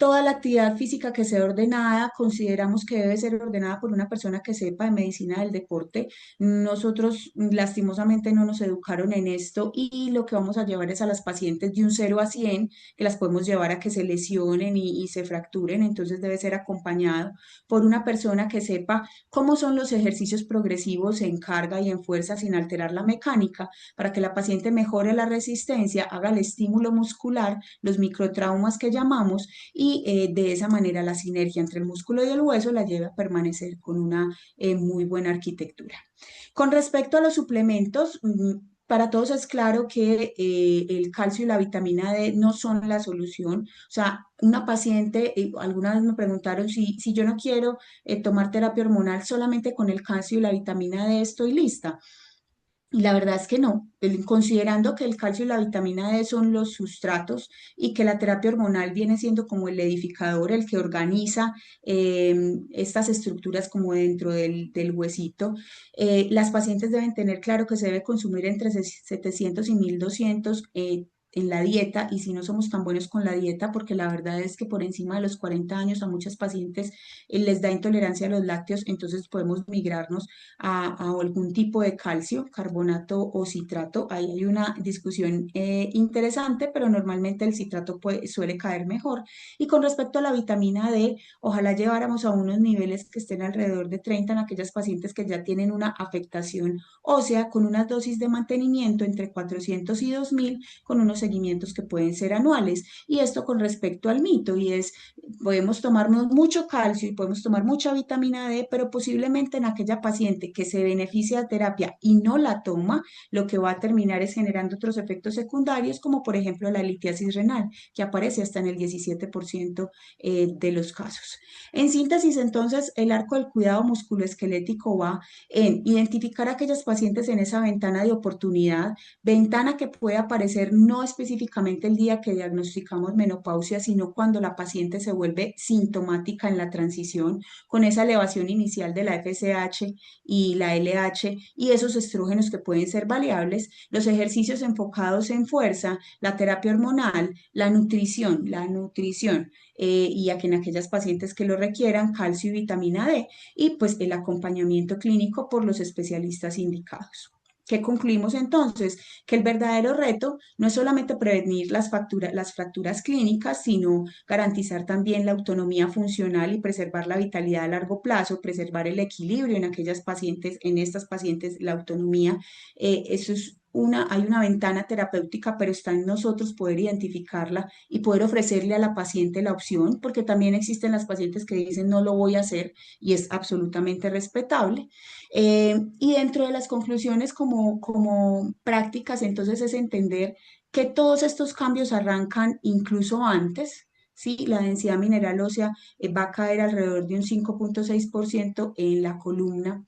Toda la actividad física que sea ordenada, consideramos que debe ser ordenada por una persona que sepa de medicina del deporte. Nosotros lastimosamente no nos educaron en esto y lo que vamos a llevar es a las pacientes de un 0 a 100, que las podemos llevar a que se lesionen y se fracturen, entonces debe ser acompañado por una persona que sepa cómo son los ejercicios progresivos en carga y en fuerza sin alterar la mecánica, para que la paciente mejore la resistencia, haga el estímulo muscular, los microtraumas que llamamos, y de esa manera la sinergia entre el músculo y el hueso la lleva a permanecer con una muy buena arquitectura. Con respecto a los suplementos, para todos es claro que el calcio y la vitamina D no son la solución. O sea, una paciente, alguna vez me preguntaron si yo no quiero tomar terapia hormonal solamente con el calcio y la vitamina D estoy lista. Y la verdad es que no, considerando que el calcio y la vitamina D son los sustratos y que la terapia hormonal viene siendo como el edificador, el que organiza estas estructuras como dentro del huesito, las pacientes deben tener claro que se debe consumir entre 700 y 1200 en la dieta, y si no somos tan buenos con la dieta, porque la verdad es que por encima de los 40 años a muchas pacientes les da intolerancia a los lácteos, entonces podemos migrarnos a algún tipo de calcio, carbonato o citrato. Ahí hay una discusión interesante, pero normalmente el citrato suele caer mejor. Y con respecto a la vitamina D, ojalá lleváramos a unos niveles que estén alrededor de 30 en aquellas pacientes que ya tienen una afectación ósea, con una dosis de mantenimiento entre 400 y 2000, con unos seguimientos que pueden ser anuales. Y esto con respecto al mito, y es, podemos tomarnos mucho calcio y podemos tomar mucha vitamina D, pero posiblemente en aquella paciente que se beneficia de terapia y no la toma, lo que va a terminar es generando otros efectos secundarios, como por ejemplo la litiasis renal, que aparece hasta en el 17% de los casos. En síntesis, entonces, el arco del cuidado musculoesquelético va en identificar a aquellas pacientes en esa ventana de oportunidad, ventana que puede aparecer no específicamente el día que diagnosticamos menopausia, sino cuando la paciente se vuelve sintomática en la transición, con esa elevación inicial de la FSH y la LH y esos estrógenos que pueden ser variables, los ejercicios enfocados en fuerza, la terapia hormonal, la nutrición y a que en aquellas pacientes que lo requieran, calcio y vitamina D, y pues el acompañamiento clínico por los especialistas indicados. ¿Qué concluimos entonces? Que el verdadero reto no es solamente prevenir las fracturas clínicas, sino garantizar también la autonomía funcional y preservar la vitalidad a largo plazo, preservar el equilibrio en aquellas pacientes, en estas pacientes, la autonomía. Eso es hay una ventana terapéutica, pero está en nosotros poder identificarla y poder ofrecerle a la paciente la opción, porque también existen las pacientes que dicen no lo voy a hacer y es absolutamente respetable. Y dentro de las conclusiones como prácticas, entonces es entender que todos estos cambios arrancan incluso antes. Sí, la densidad mineral ósea va a caer alrededor de un 5,6% en la columna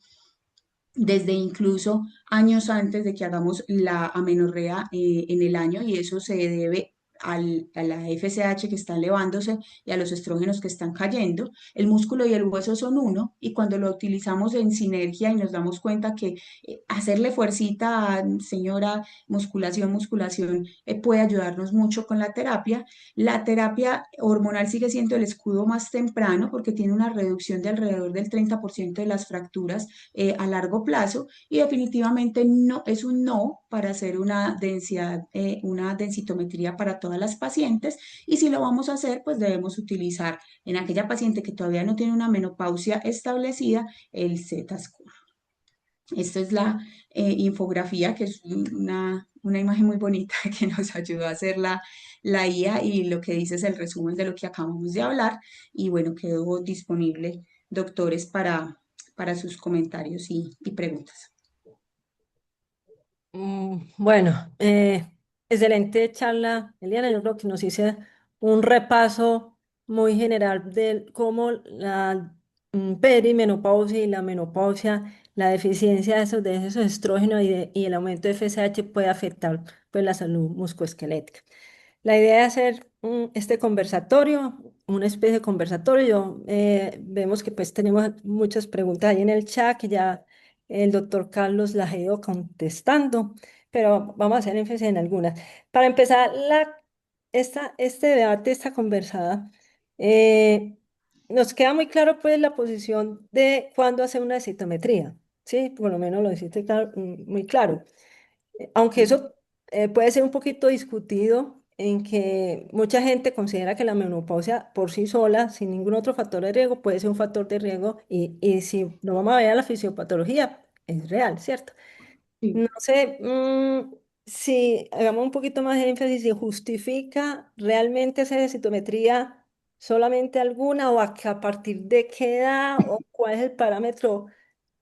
desde incluso años antes de que hagamos la amenorrea en el año, y eso se debe a la FSH que está elevándose y a los estrógenos que están cayendo. El músculo y el hueso son uno, y cuando lo utilizamos en sinergia y nos damos cuenta que hacerle fuercita a señora musculación puede ayudarnos mucho con la terapia hormonal sigue siendo el escudo más temprano porque tiene una reducción de alrededor del 30% de las fracturas a largo plazo, y definitivamente no es un no para hacer una densidad, una densitometría para todas las pacientes, y si lo vamos a hacer, pues debemos utilizar en aquella paciente que todavía no tiene una menopausia establecida el Z-score. Esta es la infografía, que es una imagen muy bonita que nos ayudó a hacer la IA, y lo que dice es el resumen de lo que acabamos de hablar. Y bueno, quedó disponible, doctores, para sus comentarios y preguntas. Bueno, excelente charla, Eliana. Yo creo que nos hice un repaso muy general de cómo la perimenopausia y la menopausia, la deficiencia de esos estrógenos y el aumento de FSH puede afectar pues, la salud musculoesquelética. La idea de hacer este conversatorio, una especie de conversatorio, vemos que pues tenemos muchas preguntas ahí en el chat que ya el doctor Carlos las ha ido contestando, pero vamos a hacer énfasis en algunas. Para empezar, este debate, esta conversada, Eh, Nos queda muy claro pues la posición de cuándo hacer una citometría, ¿sí? Por lo menos lo hiciste muy claro. Aunque Sí. eso puede ser un poquito discutido en que mucha gente considera que la menopausia por sí sola, sin ningún otro factor de riesgo, puede ser un factor de riesgo y si no vamos a ver a la fisiopatología, es real, ¿cierto? Sí. No sé, si hagamos un poquito más de énfasis, si justifica realmente hacer citometría solamente alguna o a partir de qué edad o cuál es el parámetro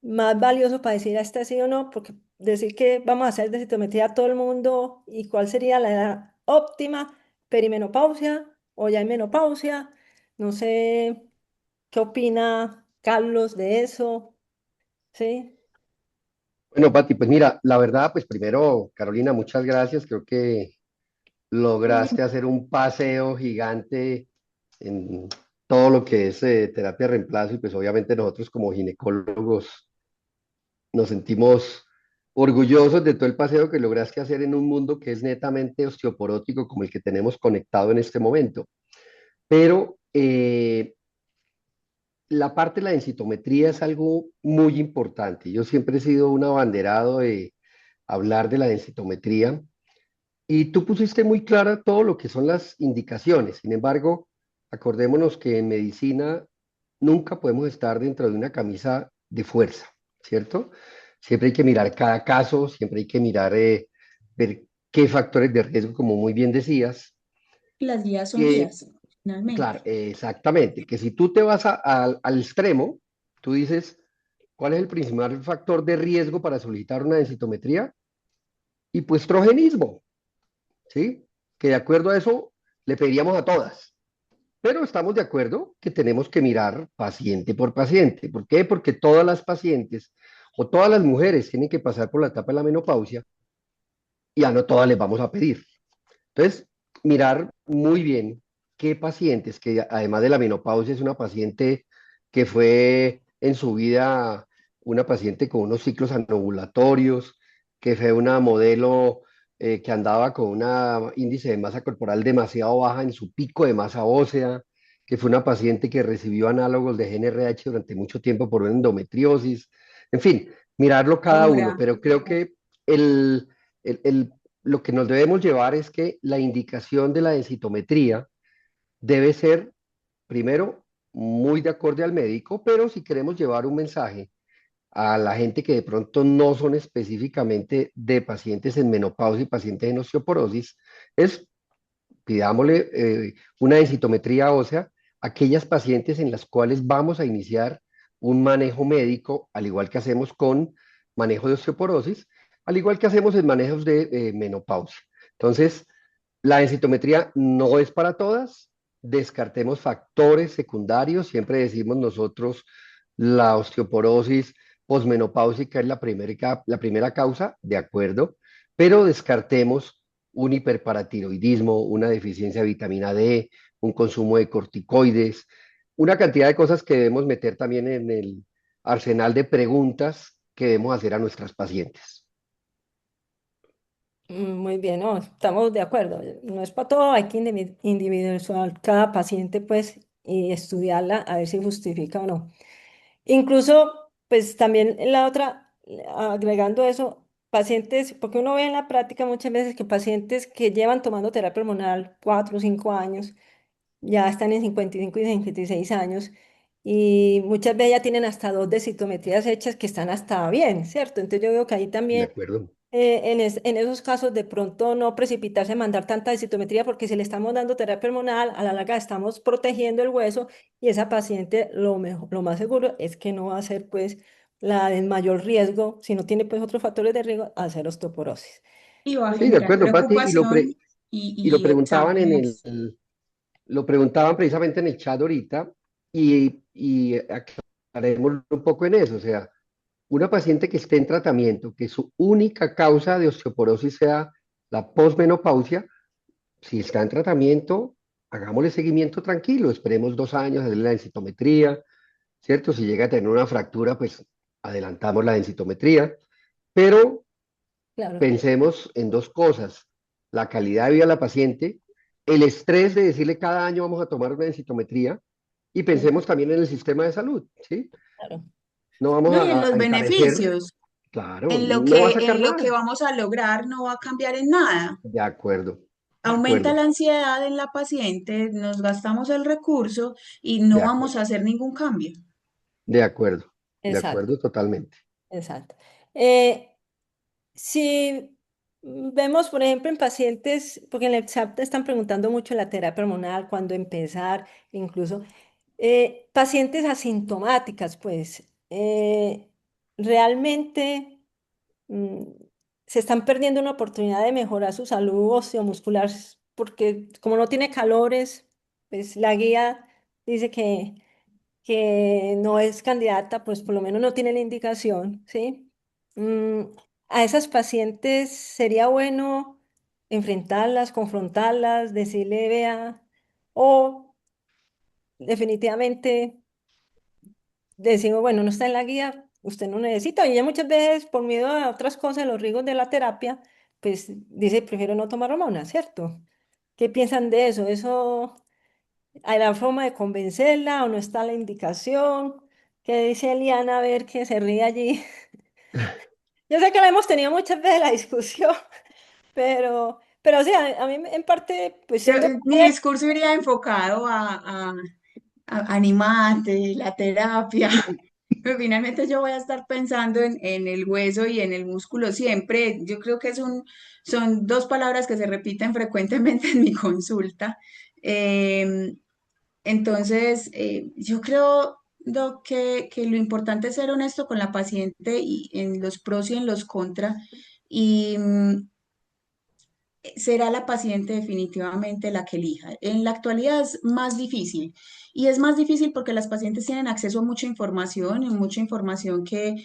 más valioso para decir a esta sí o no, porque decir que vamos a hacer de citometría a todo el mundo y cuál sería la edad óptima, perimenopausia o ya en menopausia, no sé qué opina Carlos de eso, ¿sí? Bueno, Pati, pues mira, la verdad, pues primero, Carolina, muchas gracias. Creo que lograste Bien. hacer un paseo gigante en todo lo que es terapia de reemplazo y pues obviamente nosotros como ginecólogos nos sentimos orgullosos de todo el paseo que lograste hacer en un mundo que es netamente osteoporótico como el que tenemos conectado en este momento. Pero la parte de la densitometría es algo muy importante. Yo siempre he sido un abanderado de hablar de la densitometría y tú pusiste muy clara todo lo que son las indicaciones. Sin embargo, acordémonos que en medicina nunca podemos estar dentro de una camisa de fuerza, ¿cierto? Siempre hay que mirar cada caso, siempre hay que mirar, ver qué factores de riesgo, como muy bien decías, Las guías son que, guías, finalmente. claro, exactamente, que si tú te vas al extremo, tú dices, ¿cuál es el principal factor de riesgo para solicitar una densitometría? Hipoestrogenismo, ¿sí? Que de acuerdo a eso le pediríamos a todas. Pero estamos de acuerdo que tenemos que mirar paciente por paciente. ¿Por qué? Porque todas las pacientes o todas las mujeres tienen que pasar por la etapa de la menopausia y a no todas les vamos a pedir. Entonces, mirar muy bien qué pacientes, que además de la menopausia es una paciente que fue en su vida una paciente con unos ciclos anovulatorios, que fue una modelo que andaba con un índice de masa corporal demasiado baja en su pico de masa ósea, que fue una paciente que recibió análogos de GnRH durante mucho tiempo por una endometriosis. En fin, mirarlo cada uno, Ahora, pero creo que el, el lo que nos debemos llevar es que la indicación de la densitometría debe ser, primero, muy de acorde al médico, pero si queremos llevar un mensaje a la gente que de pronto no son específicamente de pacientes en menopausia y pacientes en osteoporosis, es pidámosle una densitometría ósea a aquellas pacientes en las cuales vamos a iniciar un manejo médico, al igual que hacemos con manejo de osteoporosis, al igual que hacemos en manejos de menopausia. Entonces, la densitometría no es para todas, descartemos factores secundarios, siempre decimos nosotros la osteoporosis posmenopáusica es la primera causa, de acuerdo, pero descartemos un hiperparatiroidismo, una deficiencia de vitamina D, un consumo de corticoides, una cantidad de cosas que debemos meter también en el arsenal de preguntas que debemos hacer a nuestras pacientes. Muy bien, no, estamos de acuerdo. No es para todo, hay que individualizar cada paciente, pues, y estudiarla a ver si justifica o no. Incluso, pues, también en la otra, agregando eso, pacientes, porque uno ve en la práctica muchas veces que pacientes que llevan tomando terapia hormonal 4 o 5 años, ya están en 55 y 56 años, y muchas veces ya tienen hasta dos densitometrías hechas que están hasta bien, ¿cierto? Entonces yo veo que ahí ¿De también acuerdo? en esos casos de pronto no precipitarse a mandar tanta densitometría porque si le estamos dando terapia hormonal, a la larga estamos protegiendo el hueso y esa paciente lo más seguro es que no va a ser pues la del mayor riesgo, si no tiene pues otros factores de riesgo, a hacer osteoporosis. y va a Sí, de generar acuerdo, Pati, preocupación y lo y preguntaban exámenes. lo preguntaban precisamente en el chat ahorita y aclaremos un poco en eso. O sea, una paciente que esté en tratamiento, que su única causa de osteoporosis sea la posmenopausia, si está en tratamiento, hagámosle seguimiento tranquilo, esperemos 2 años, hacerle la densitometría, ¿cierto? Si llega a tener una fractura, pues adelantamos la densitometría, pero Claro. pensemos en dos cosas, la calidad de vida de la paciente el estrés de decirle cada año vamos a tomar una densitometría y Mm, pensemos también en el sistema de salud, ¿sí? claro. No vamos ¿no? Y en a los encarecer, beneficios, claro, no va a sacar en lo que nada. vamos a lograr no va a cambiar en nada. De acuerdo, de Aumenta acuerdo, la ansiedad en la paciente, nos gastamos el recurso y no de vamos acuerdo, a hacer ningún cambio. de Exacto, acuerdo totalmente. exacto. Eh, Si vemos, por ejemplo, en pacientes, porque en el chat te están preguntando mucho la terapia hormonal, cuándo empezar, incluso pacientes asintomáticas, pues realmente mm, se están perdiendo una oportunidad de mejorar su salud osteomuscular, porque como no tiene calores, pues la guía dice que no es candidata, pues por lo menos no tiene la indicación, ¿sí? Mm, a esas pacientes sería bueno enfrentarlas, confrontarlas, decirle, vea, o definitivamente decimos, bueno, no está en la guía, usted no necesita, y ya muchas veces por miedo a otras cosas, los riesgos de la terapia, pues dice, prefiero no tomar hormonas, ¿cierto? ¿Qué piensan de eso? ¿Eso hay la forma de convencerla o no está la indicación? ¿Qué dice Eliana? A ver, que se ríe allí. Yo sé que la hemos tenido muchas veces la discusión, pero o sea, a mí en parte, pues siendo Mi mujer, discurso iría enfocado a animate, la terapia. Pero finalmente yo voy a estar pensando en el hueso y en el músculo siempre. Yo creo que son dos palabras que se repiten frecuentemente en mi consulta. Em, entonces, yo creo, Doc, que lo importante es ser honesto con la paciente y en los pros y en los contra. Y será la paciente definitivamente la que elija. En la actualidad es más difícil y es más difícil porque las pacientes tienen acceso a mucha información y mucha información que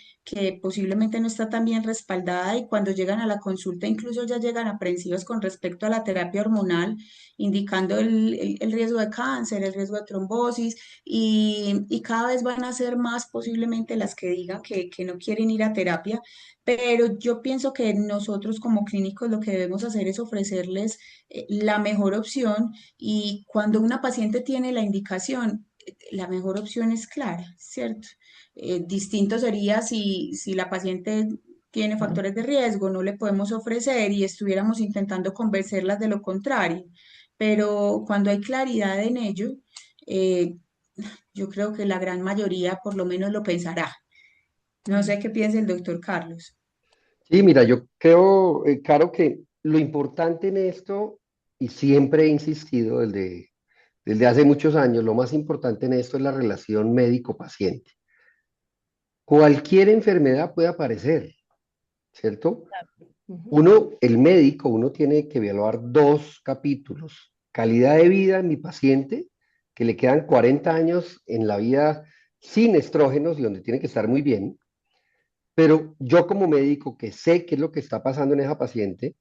posiblemente no está tan bien respaldada y cuando llegan a la consulta incluso ya llegan aprensivas con respecto a la terapia hormonal, indicando el riesgo de cáncer, el riesgo de trombosis y cada vez van a ser más posiblemente las que digan que no quieren ir a terapia, pero yo pienso que nosotros como clínicos lo que debemos hacer es ofrecerles la mejor opción y cuando una paciente tiene la indicación, la mejor opción es clara, ¿cierto? Distinto sería si la paciente tiene factores de riesgo, no le podemos ofrecer y estuviéramos intentando convencerlas de lo contrario, pero cuando hay claridad en ello, eh, yo creo que la gran mayoría por lo menos lo pensará. No sé qué piensa el doctor Carlos. Sí, mira, yo creo, Caro, que lo importante en esto, y siempre he insistido desde hace muchos años, lo más importante en esto es la relación médico-paciente. Cualquier enfermedad puede aparecer, ¿cierto? ujú, El médico, uno tiene que evaluar dos capítulos. Calidad de vida en mi paciente, que le quedan 40 años en la vida sin estrógenos y donde tiene que estar muy bien. Pero yo como médico que sé qué es lo que está pasando en esa paciente,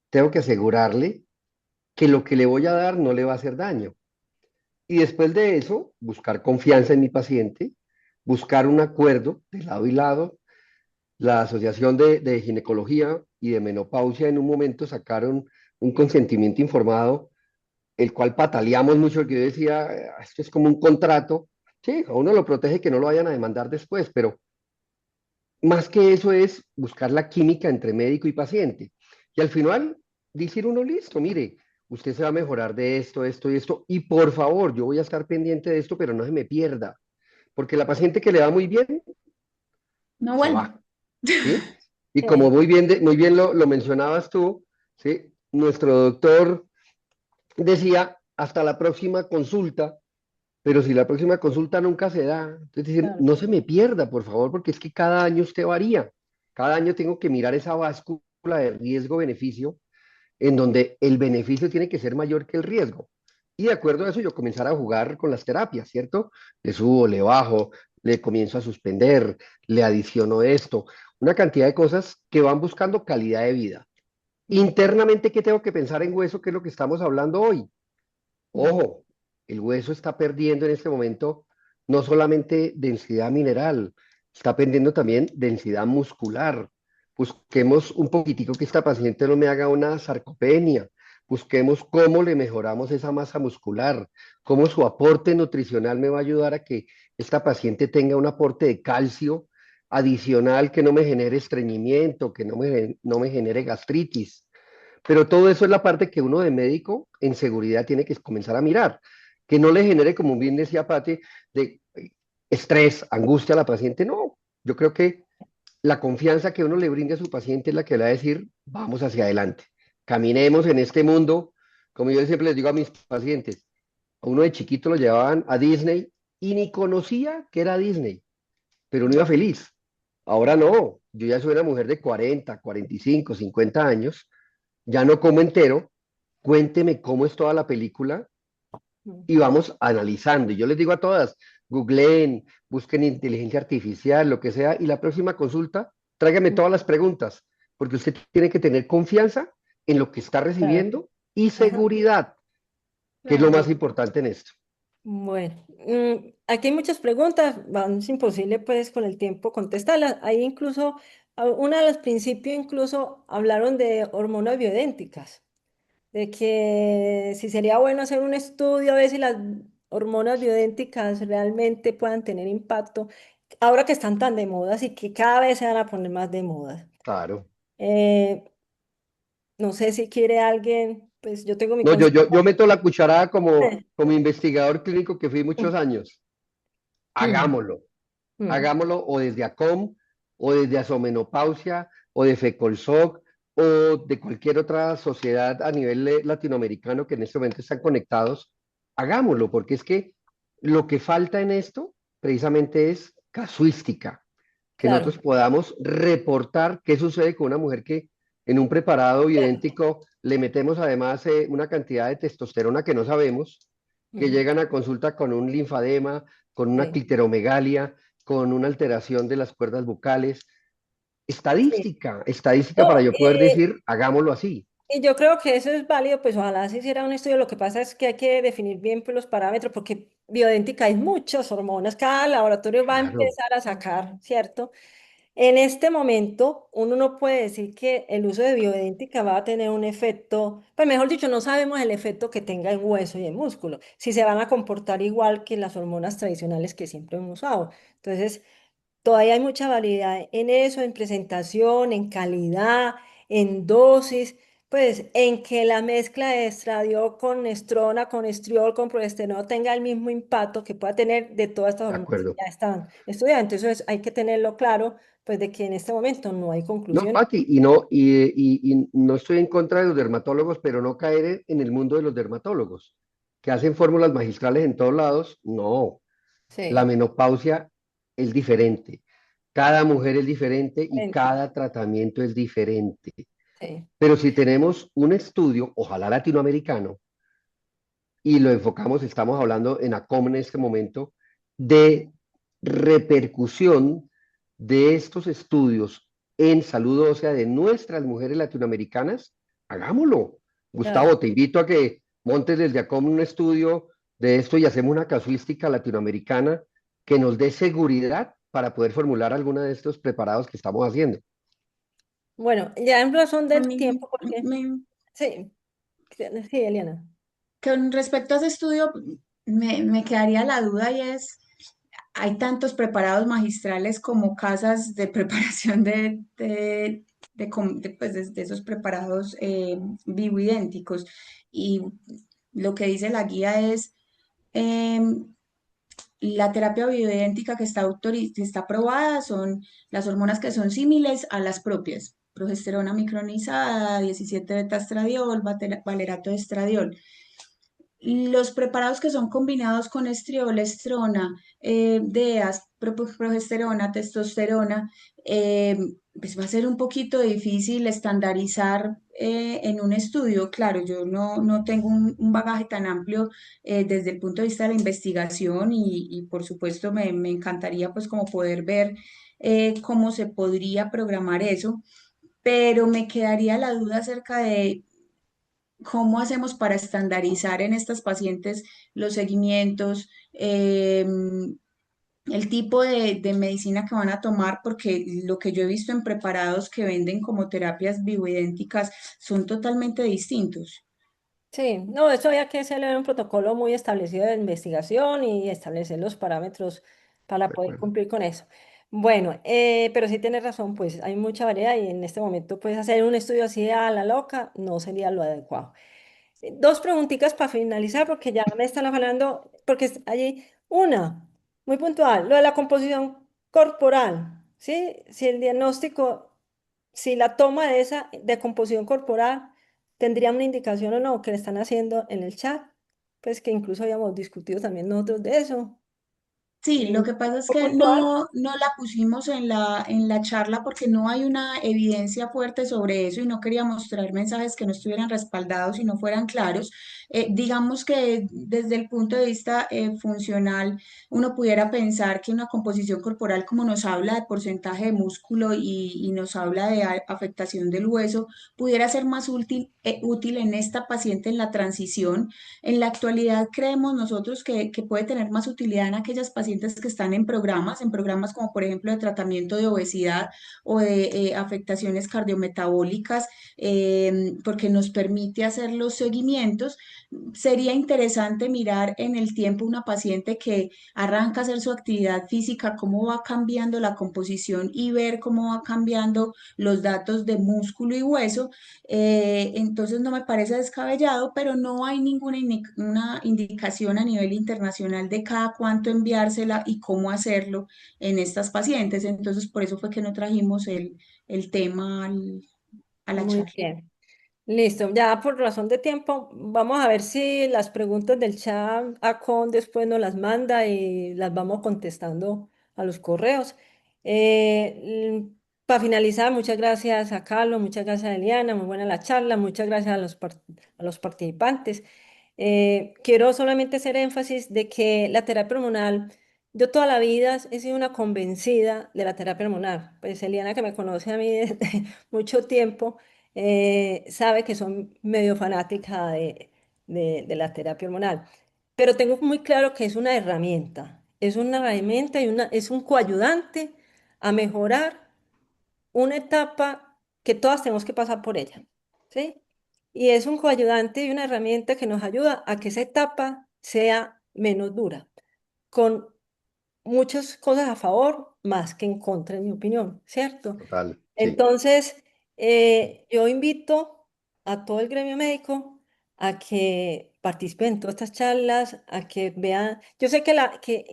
tengo que asegurarle que lo que le voy a dar no le va a hacer daño. Y después de eso, buscar confianza en mi paciente, buscar un acuerdo de lado y lado. La Asociación de Ginecología y de Menopausia en un momento sacaron un consentimiento informado, el cual pataleamos mucho, porque yo decía, esto es como un contrato. Sí, a uno lo protege que no lo vayan a demandar después, pero más que eso es buscar la química entre médico y paciente. Y al final, decir uno, listo, mire, usted se va a mejorar de esto, esto y esto, y por favor, yo voy a estar pendiente de esto, pero no se me pierda, porque la paciente que le va muy bien, No se vuelve. va, ¿sí? Y como sí, muy bien lo mencionabas tú, ¿sí? Nuestro doctor decía, hasta la próxima consulta, pero si la próxima consulta nunca se da, entonces decir, claro. no se me pierda, por favor, porque es que cada año usted varía. Cada año tengo que mirar esa báscula de riesgo-beneficio, en donde el beneficio tiene que ser mayor que el riesgo. Y de acuerdo a eso, yo comenzar a jugar con las terapias, ¿cierto? Le subo, le bajo, le comienzo a suspender, le adiciono esto, una cantidad de cosas que van buscando calidad de vida. Mm, Internamente, ¿qué tengo que pensar en hueso? ¿Qué es lo que estamos hablando hoy? mm, Ojo, el hueso está perdiendo en este momento no solamente densidad mineral, está perdiendo también densidad muscular. Busquemos un poquitico que esta paciente no me haga una sarcopenia, busquemos cómo le mejoramos esa masa muscular, cómo su aporte nutricional me va a ayudar a que esta paciente tenga un aporte de calcio adicional que no me genere estreñimiento, que no me genere gastritis. Pero todo eso es la parte que uno de médico en seguridad tiene que comenzar a mirar, que no le genere, como bien decía Pati, de estrés, angustia a la paciente. No, yo creo que la confianza que uno le brinde a su paciente es la que le va a decir, vamos hacia adelante, caminemos en este mundo. Como yo siempre les digo a mis pacientes, a uno de chiquito lo llevaban a Disney y ni conocía que era Disney, pero uno iba feliz. Ahora no, yo ya soy una mujer de 40, 45, 50 años, ya no como entero, cuénteme cómo es toda la película Mm. y vamos analizando. Y yo les digo a todas, googleen, busquen inteligencia artificial, lo que sea, y la próxima consulta, tráigame Mm. todas las preguntas, porque usted tiene que tener confianza en lo que está Claro. recibiendo y Ajá. seguridad, que es lo Claro. más importante en esto. Bueno, aquí hay muchas preguntas, es imposible pues con el tiempo contestarlas. Ahí incluso, una de los principios incluso hablaron de hormonas bioidénticas, de que si sería bueno hacer un estudio a ver si las hormonas bioidénticas realmente puedan tener impacto, ahora que están tan de moda y que cada vez se van a poner más de moda. Claro. Eh, no sé si quiere alguien, pues yo tengo mi No, yo consulta. meto la cucharada como, Eh, como investigador clínico que fui muchos mm, años. mm, Hagámoslo. mm. Hagámoslo o desde ACOM, o desde Asomenopausia, o de FECOLSOC, o de cualquier otra sociedad a nivel latinoamericano que en este momento están conectados. Hagámoslo, porque es que lo que falta en esto precisamente es casuística, que Claro. nosotros podamos reportar qué sucede con una mujer que en un preparado bioidéntico le metemos además una cantidad de testosterona que no sabemos, que Mm, llegan a consulta con un linfadema, con una sí. cliteromegalia, con una alteración de las cuerdas bucales. Sí. Estadística para No, yo poder decir, hagámoslo así. y yo creo que eso es válido, pues ojalá se hiciera un estudio. Lo que pasa es que hay que definir bien pues, los parámetros, porque bioidéntica hay muchas hormonas, cada laboratorio va a Claro, empezar a sacar, ¿cierto? En este momento, uno no puede decir que el uso de bioidéntica va a tener un efecto, pues mejor dicho, no sabemos el efecto que tenga en hueso y en músculo, si se van a comportar igual que las hormonas tradicionales que siempre hemos usado. Entonces, todavía hay mucha variedad en eso, en presentación, en calidad, en dosis, pues en que la mezcla de estradiol con estrona, con estriol, con progesterona tenga el mismo impacto que pueda tener de todas estas de hormonas que acuerdo. ya están estudiadas. Entonces hay que tenerlo claro, pues de que en este momento no hay No, conclusión. Pati, y no estoy en contra de los dermatólogos, pero no caer en el mundo de los dermatólogos, que hacen fórmulas magistrales en todos lados. No, la Sí, menopausia es diferente. Cada mujer es diferente y diferente, cada tratamiento es diferente. sí, Pero si tenemos un estudio, ojalá latinoamericano, y lo enfocamos, estamos hablando en ACOM en este momento, de repercusión de estos estudios en salud ósea de nuestras mujeres latinoamericanas, hagámoslo. claro. Gustavo, te invito a que montes desde ACOM un estudio de esto y hacemos una casuística latinoamericana que nos dé seguridad para poder formular alguna de estos preparados que estamos haciendo. Bueno, ya en razón A del mí tiempo, porque me, sí, sí, Eliana. con respecto a ese estudio, me quedaría la duda y es, hay tantos preparados magistrales como casas de preparación pues, de esos preparados bioidénticos. Y lo que dice la guía es, em, la terapia bioidéntica que está aprobada son las hormonas que son similares a las propias. Progesterona micronizada, 17 beta-estradiol, valerato de estradiol. Los preparados que son combinados con estriol, estrona, DEAs, progesterona, testosterona, pues va a ser un poquito difícil estandarizar en un estudio. Claro, yo no tengo un bagaje tan amplio desde el punto de vista de la investigación y por supuesto me encantaría pues como poder ver cómo se podría programar eso, pero me quedaría la duda acerca de ¿cómo hacemos para estandarizar en estas pacientes los seguimientos, el tipo de medicina que van a tomar? Porque lo que yo he visto en preparados que venden como terapias bioidénticas son totalmente distintos. Sí, no, eso había que hacerle un protocolo muy establecido de investigación y establecer los parámetros para De poder acuerdo. cumplir con eso. Bueno, pero sí tienes razón, pues hay mucha variedad y en este momento pues hacer un estudio así a la loca no sería lo adecuado. Dos preguntitas para finalizar porque ya me están hablando, porque allí una, muy puntual, lo de la composición corporal, ¿sí? Si el diagnóstico, si la toma de esa de composición corporal tendría una indicación o no que le están haciendo en el chat, pues que incluso habíamos discutido también nosotros de eso. Sí, lo Mm, que pasa es muy que puntual. no la pusimos en la charla porque no hay una evidencia fuerte sobre eso y no queríamos traer mensajes que no estuvieran respaldados y no fueran claros. Digamos que desde el punto de vista funcional, uno pudiera pensar que una composición corporal, como nos habla de porcentaje de músculo y nos habla de afectación del hueso, pudiera ser más útil en esta paciente en la transición. En la actualidad creemos nosotros que puede tener más utilidad en aquellas pacientes que están en programas como por ejemplo de tratamiento de obesidad o de afectaciones cardiometabólicas, porque nos permite hacer los seguimientos. Sería interesante mirar en el tiempo una paciente que arranca a hacer su actividad física, cómo va cambiando la composición y ver cómo va cambiando los datos de músculo y hueso. Entonces no me parece descabellado, pero no hay ninguna una indicación a nivel internacional de cada cuánto enviársela y cómo hacerlo en estas pacientes. Entonces por eso fue que no trajimos el tema a la Muy charla. bien. Listo, ya por razón de tiempo, vamos a ver si las preguntas del chat Acon después nos las manda y las vamos contestando a los correos. Para finalizar, muchas gracias a Carlos, muchas gracias a Eliana, muy buena la charla, muchas gracias a a los participantes. Quiero solamente hacer énfasis de que la terapia hormonal, yo toda la vida he sido una convencida de la terapia hormonal. Pues Eliana, que me conoce a mí desde mucho tiempo, sabe que soy medio fanática de la terapia hormonal, pero tengo muy claro que es una herramienta y es un coayudante a mejorar una etapa que todas tenemos que pasar por ella, ¿sí? Y es un coayudante y una herramienta que nos ayuda a que esa etapa sea menos dura, con muchas cosas a favor más que en contra, en mi opinión, ¿cierto? Total, sí. Entonces, yo invito a todo el gremio médico a que participen en todas estas charlas, a que vean, yo sé que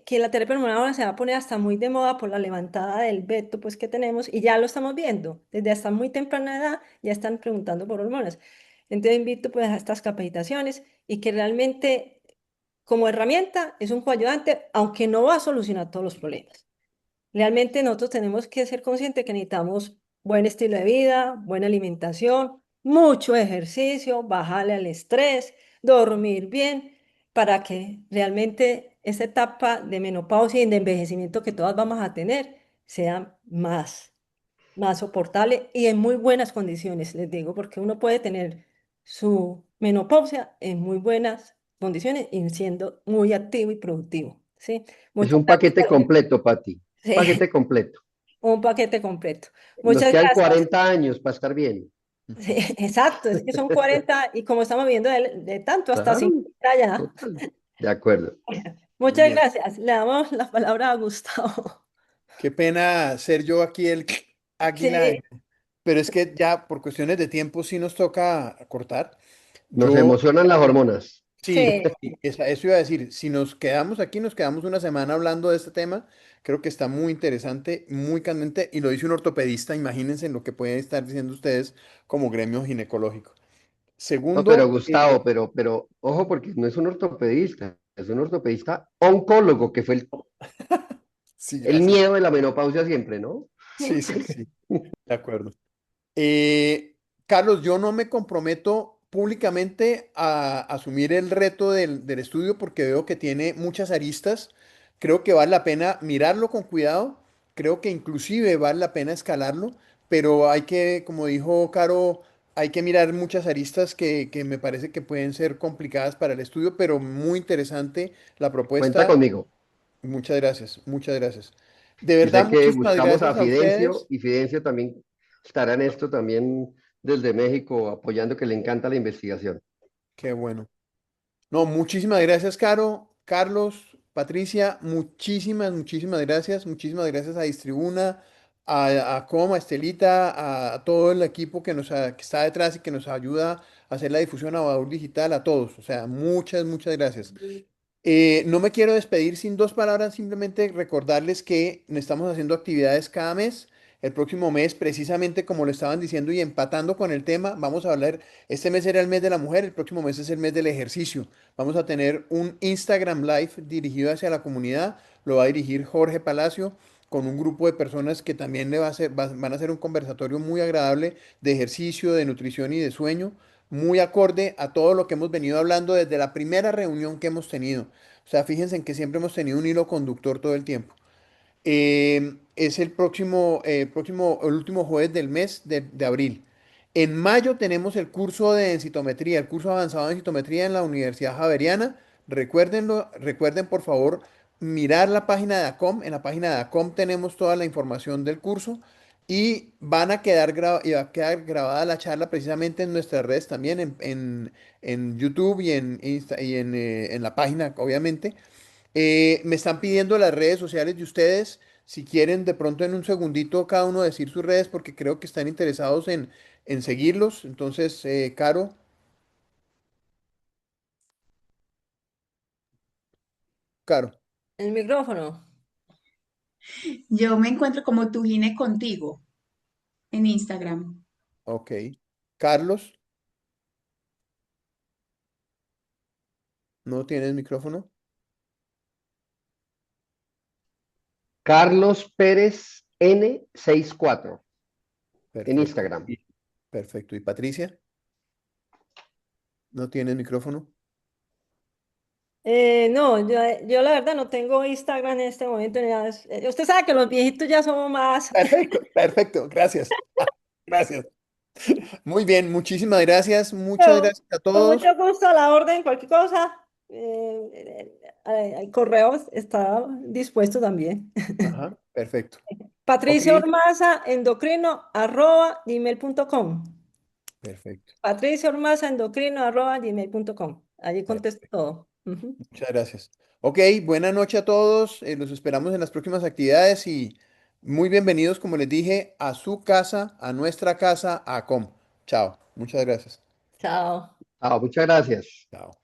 que la terapia hormonal ahora se va a poner hasta muy de moda por la levantada del veto pues, que tenemos y ya lo estamos viendo, desde hasta muy temprana edad ya están preguntando por hormonas. Entonces, invito pues a estas capacitaciones y que realmente como herramienta es un coayudante, aunque no va a solucionar todos los problemas. Realmente nosotros tenemos que ser conscientes que necesitamos buen estilo de vida, buena alimentación, mucho ejercicio, bajarle al estrés, dormir bien, para que realmente esta etapa de menopausia y de envejecimiento que todas vamos a tener sea más soportable y en muy buenas condiciones, les digo, porque uno puede tener su menopausia en muy buenas condiciones y siendo muy activo y productivo, ¿sí? Es Muchas un gracias, paquete Carolina. completo, Pati. Sí, Paquete completo. un paquete completo. Nos Muchas quedan gracias. 40 años para estar bien. Sí, exacto, es que son 40 y como estamos viendo de tanto hasta Claro, 50 ya. total. De acuerdo. Muy Muchas bien. gracias. Le damos la palabra a Gustavo. Qué pena ser yo aquí el águila, Sí, pero es que ya por cuestiones de tiempo sí nos toca cortar. Nos Yo, emocionan las hormonas. sí, sí. sí, eso iba a decir, si nos quedamos aquí, nos quedamos una semana hablando de este tema, creo que está muy interesante, muy candente, y lo dice un ortopedista, imagínense en lo que pueden estar diciendo ustedes como gremio ginecológico. No, pero Segundo, Gustavo, pero ojo, porque no es un ortopedista, es un ortopedista oncólogo, que fue sí, el así, miedo de la menopausia siempre, ¿no? sí, sí, sí, de acuerdo. Carlos, yo no me comprometo públicamente a asumir el reto del estudio porque veo que tiene muchas aristas. Creo que vale la pena mirarlo con cuidado. Creo que inclusive vale la pena escalarlo, pero hay que, como dijo Caro, hay que mirar muchas aristas que me parece que pueden ser complicadas para el estudio, pero muy interesante la Cuenta propuesta. conmigo. Muchas gracias, muchas gracias. De Y sé verdad, que muchísimas buscamos gracias a a Fidencio ustedes. y Fidencio también estará en esto también desde México apoyando que le encanta la investigación. Qué bueno. No, muchísimas gracias, Caro, Carlos, Patricia, muchísimas gracias. Muchísimas gracias a Distribuna, a Com, a Estelita, a todo el equipo que está detrás y que nos ayuda a hacer la difusión a Baúl Digital, a todos. O sea, muchas gracias. No me quiero despedir sin dos palabras, simplemente recordarles que estamos haciendo actividades cada mes. El próximo mes, precisamente como lo estaban diciendo y empatando con el tema, vamos a hablar, este mes era el mes de la mujer, el próximo mes es el mes del ejercicio. Vamos a tener un Instagram Live dirigido hacia la comunidad, lo va a dirigir Jorge Palacio con un grupo de personas que también van a hacer un conversatorio muy agradable de ejercicio, de nutrición y de sueño, muy acorde a todo lo que hemos venido hablando desde la primera reunión que hemos tenido. O sea, fíjense en que siempre hemos tenido un hilo conductor todo el tiempo. Es el último jueves del mes de abril. En mayo tenemos el curso de densitometría, el curso avanzado de densitometría en la Universidad Javeriana. Recuérdenlo, recuerden por favor mirar la página de ACOM. En la página de ACOM tenemos toda la información del curso y y va a quedar grabada la charla precisamente en nuestras redes también, en YouTube y en la página, obviamente. Me están pidiendo las redes sociales de ustedes. Si quieren de pronto en un segundito cada uno decir sus redes porque creo que están interesados en seguirlos. Entonces, Caro, Caro, El micrófono. Yo me encuentro como tu gine contigo en Instagram. ok. Carlos, ¿no tienes micrófono? Carlos Pérez N64 en Perfecto. Instagram. Perfecto. ¿Y Patricia? ¿No tienes micrófono? No, yo la verdad no tengo Instagram en este momento. Ni nada. Usted sabe que los viejitos ya somos más. Perfecto, perfecto. Gracias. Gracias. Muy bien, muchísimas gracias. Muchas Pero gracias a con todos. mucho gusto a la orden, cualquier cosa. El correo está dispuesto también. Ajá, perfecto. Ok, Patricia Ormaza, endocrino@gmail.com. perfecto. Patricia Ormaza, endocrino@gmail.com. Allí contesto Perfecto. todo. Ujú. Muchas gracias. Ok, buena noche a todos. Los esperamos en las próximas actividades y muy bienvenidos, como les dije, a su casa, a nuestra casa, a COM. Chao. Muchas gracias. Chao. Muchas gracias. Chao.